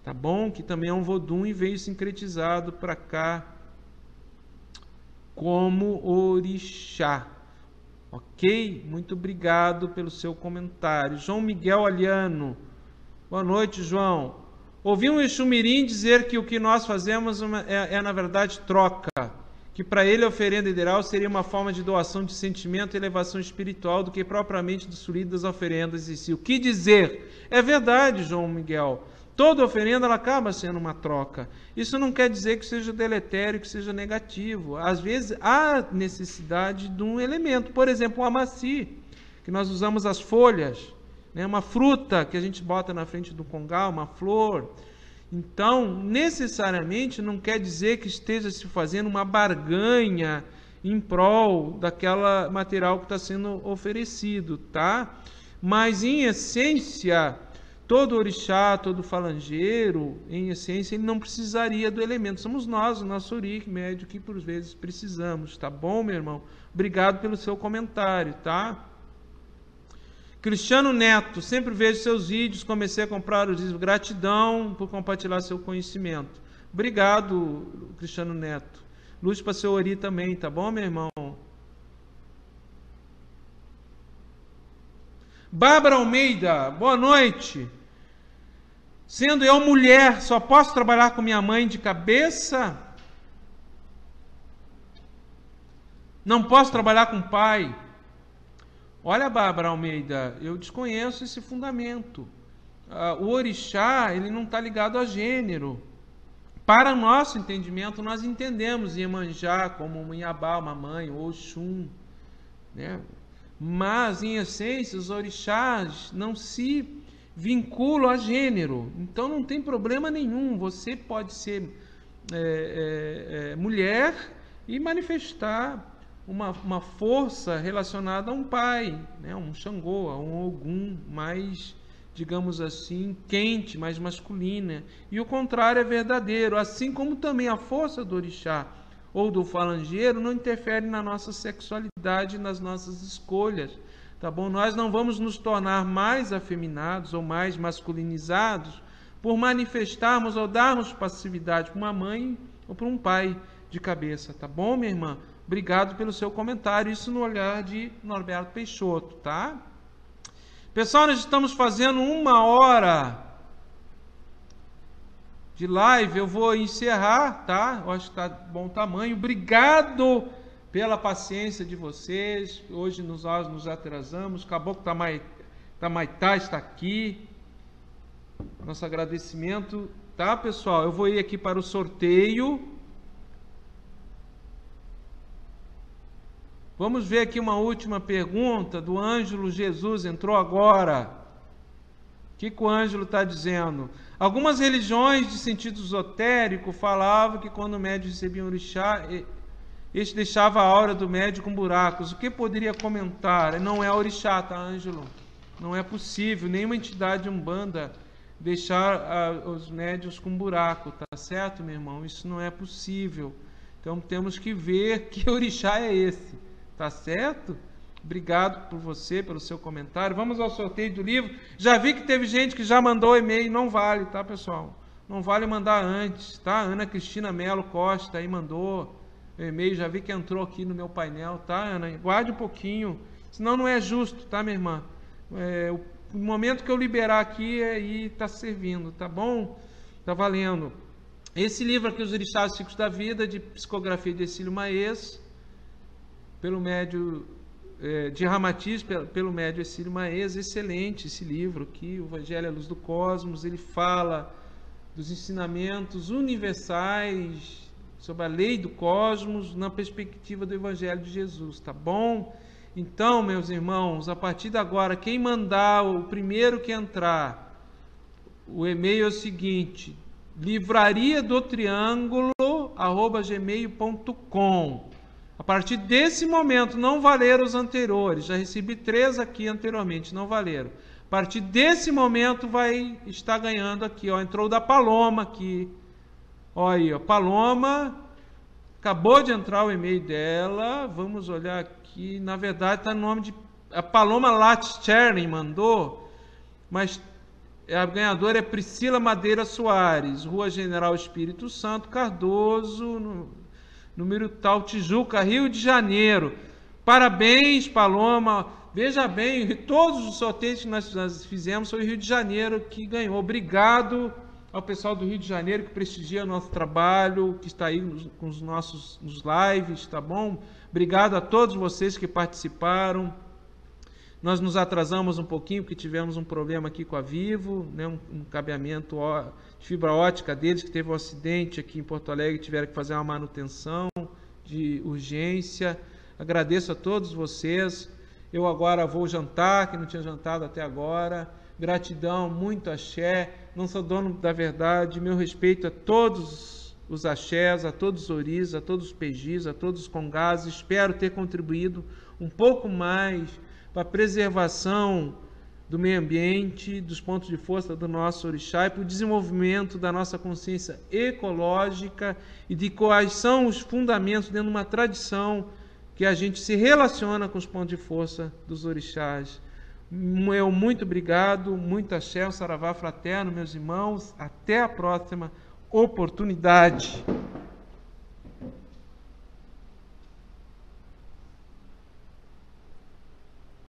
tá bom? Que também é um Vodum e veio sincretizado para cá como orixá. Ok? Muito obrigado pelo seu comentário. João Miguel Aliano. Boa noite, João. Ouvi um Exumirim dizer que o que nós fazemos na verdade, troca. Que para ele a oferenda ideal seria uma forma de doação de sentimento e elevação espiritual do que propriamente do solido das oferendas em si. O que dizer? É verdade, João Miguel. Toda oferenda ela acaba sendo uma troca. Isso não quer dizer que seja deletério, que seja negativo. Às vezes há necessidade de um elemento. Por exemplo, o amaci, que nós usamos as folhas, né? Uma fruta que a gente bota na frente do congá, uma flor. Então, necessariamente não quer dizer que esteja se fazendo uma barganha em prol daquela material que está sendo oferecido, tá? Mas, em essência, todo orixá, todo falangeiro, em essência, ele não precisaria do elemento. Somos nós, o nosso orique médio, que por vezes precisamos, tá bom, meu irmão? Obrigado pelo seu comentário, tá? Cristiano Neto, sempre vejo seus vídeos, comecei a comprar os livros. Gratidão por compartilhar seu conhecimento. Obrigado, Cristiano Neto. Luz para seu Ori também, tá bom, meu irmão? Bárbara Almeida, boa noite. Sendo eu mulher, só posso trabalhar com minha mãe de cabeça? Não posso trabalhar com o pai? Olha, Bárbara Almeida, eu desconheço esse fundamento. O orixá, ele não está ligado a gênero. Para o nosso entendimento, nós entendemos Iemanjá como um Iabá, uma mãe, ou Oxum, né? Mas, em essência, os orixás não se vinculam a gênero. Então, não tem problema nenhum. Você pode ser mulher e manifestar uma força relacionada a um pai, né? Um Xangô, a um Ogum, mais, digamos assim, quente, mais masculina. E o contrário é verdadeiro. Assim como também a força do orixá ou do falangeiro não interfere na nossa sexualidade, nas nossas escolhas, tá bom? Nós não vamos nos tornar mais afeminados ou mais masculinizados por manifestarmos ou darmos passividade para uma mãe ou para um pai de cabeça, tá bom, minha irmã? Obrigado pelo seu comentário, isso no olhar de Norberto Peixoto, tá? Pessoal, nós estamos fazendo 1 hora de live, eu vou encerrar, tá? Eu acho que está bom tamanho. Obrigado pela paciência de vocês. Hoje nós nos atrasamos. Caboclo Tamaitá está aqui. Nosso agradecimento, tá, pessoal? Eu vou ir aqui para o sorteio. Vamos ver aqui uma última pergunta do Ângelo Jesus, entrou agora. O que o Ângelo está dizendo? Algumas religiões de sentido esotérico falavam que quando o médium recebia um orixá, este deixava a aura do médium com buracos. O que poderia comentar? Não é orixá, tá, Ângelo? Não é possível nenhuma entidade umbanda deixar os médiuns com buraco, tá certo, meu irmão? Isso não é possível. Então temos que ver que orixá é esse, tá certo? Obrigado por você, pelo seu comentário. Vamos ao sorteio do livro. Já vi que teve gente que já mandou e-mail. Não vale, tá, pessoal? Não vale mandar antes, tá? Ana Cristina Melo Costa aí mandou o e-mail. Já vi que entrou aqui no meu painel, tá, Ana? Guarde um pouquinho. Senão não é justo, tá, minha irmã? O momento que eu liberar aqui, aí tá servindo, tá bom? Tá valendo. Esse livro aqui, Os Orixás Ciclos da Vida, de psicografia de Ercílio Maes, pelo médio... de Ramatiz, pelo médio Ercílio Maes, excelente esse livro aqui, o Evangelho à Luz do Cosmos. Ele fala dos ensinamentos universais sobre a lei do cosmos na perspectiva do Evangelho de Jesus, tá bom? Então, meus irmãos, a partir de agora, quem mandar, o primeiro que entrar, o e-mail é o seguinte: livrariadotriângulo@gmail.com. A partir desse momento, não valeram os anteriores. Já recebi 3 aqui anteriormente, não valeram. A partir desse momento, vai estar ganhando aqui, ó. Entrou o da Paloma aqui. Olha aí, ó. Paloma, acabou de entrar o e-mail dela. Vamos olhar aqui. Na verdade, está no nome de... A Paloma Latcherny mandou, mas a ganhadora é Priscila Madeira Soares, Rua General Espírito Santo, Cardoso, número tal, Tijuca, Rio de Janeiro. Parabéns, Paloma. Veja bem, todos os sorteios que nós fizemos foi o Rio de Janeiro que ganhou. Obrigado ao pessoal do Rio de Janeiro que prestigia o nosso trabalho, que está aí com os nossos lives, tá bom? Obrigado a todos vocês que participaram. Nós nos atrasamos um pouquinho porque tivemos um problema aqui com a Vivo, né? Um cabeamento de fibra ótica deles, que teve um acidente aqui em Porto Alegre, tiveram que fazer uma manutenção de urgência. Agradeço a todos vocês. Eu agora vou jantar, que não tinha jantado até agora. Gratidão, muito axé. Não sou dono da verdade. Meu respeito a todos os axés, a todos os oris, a todos os pejis, a todos os congás. Espero ter contribuído um pouco mais para a preservação do meio ambiente, dos pontos de força do nosso orixá e para o desenvolvimento da nossa consciência ecológica e de quais são os fundamentos dentro de uma tradição que a gente se relaciona com os pontos de força dos orixás. Meu muito obrigado, muito axé, um saravá fraterno, meus irmãos. Até a próxima oportunidade.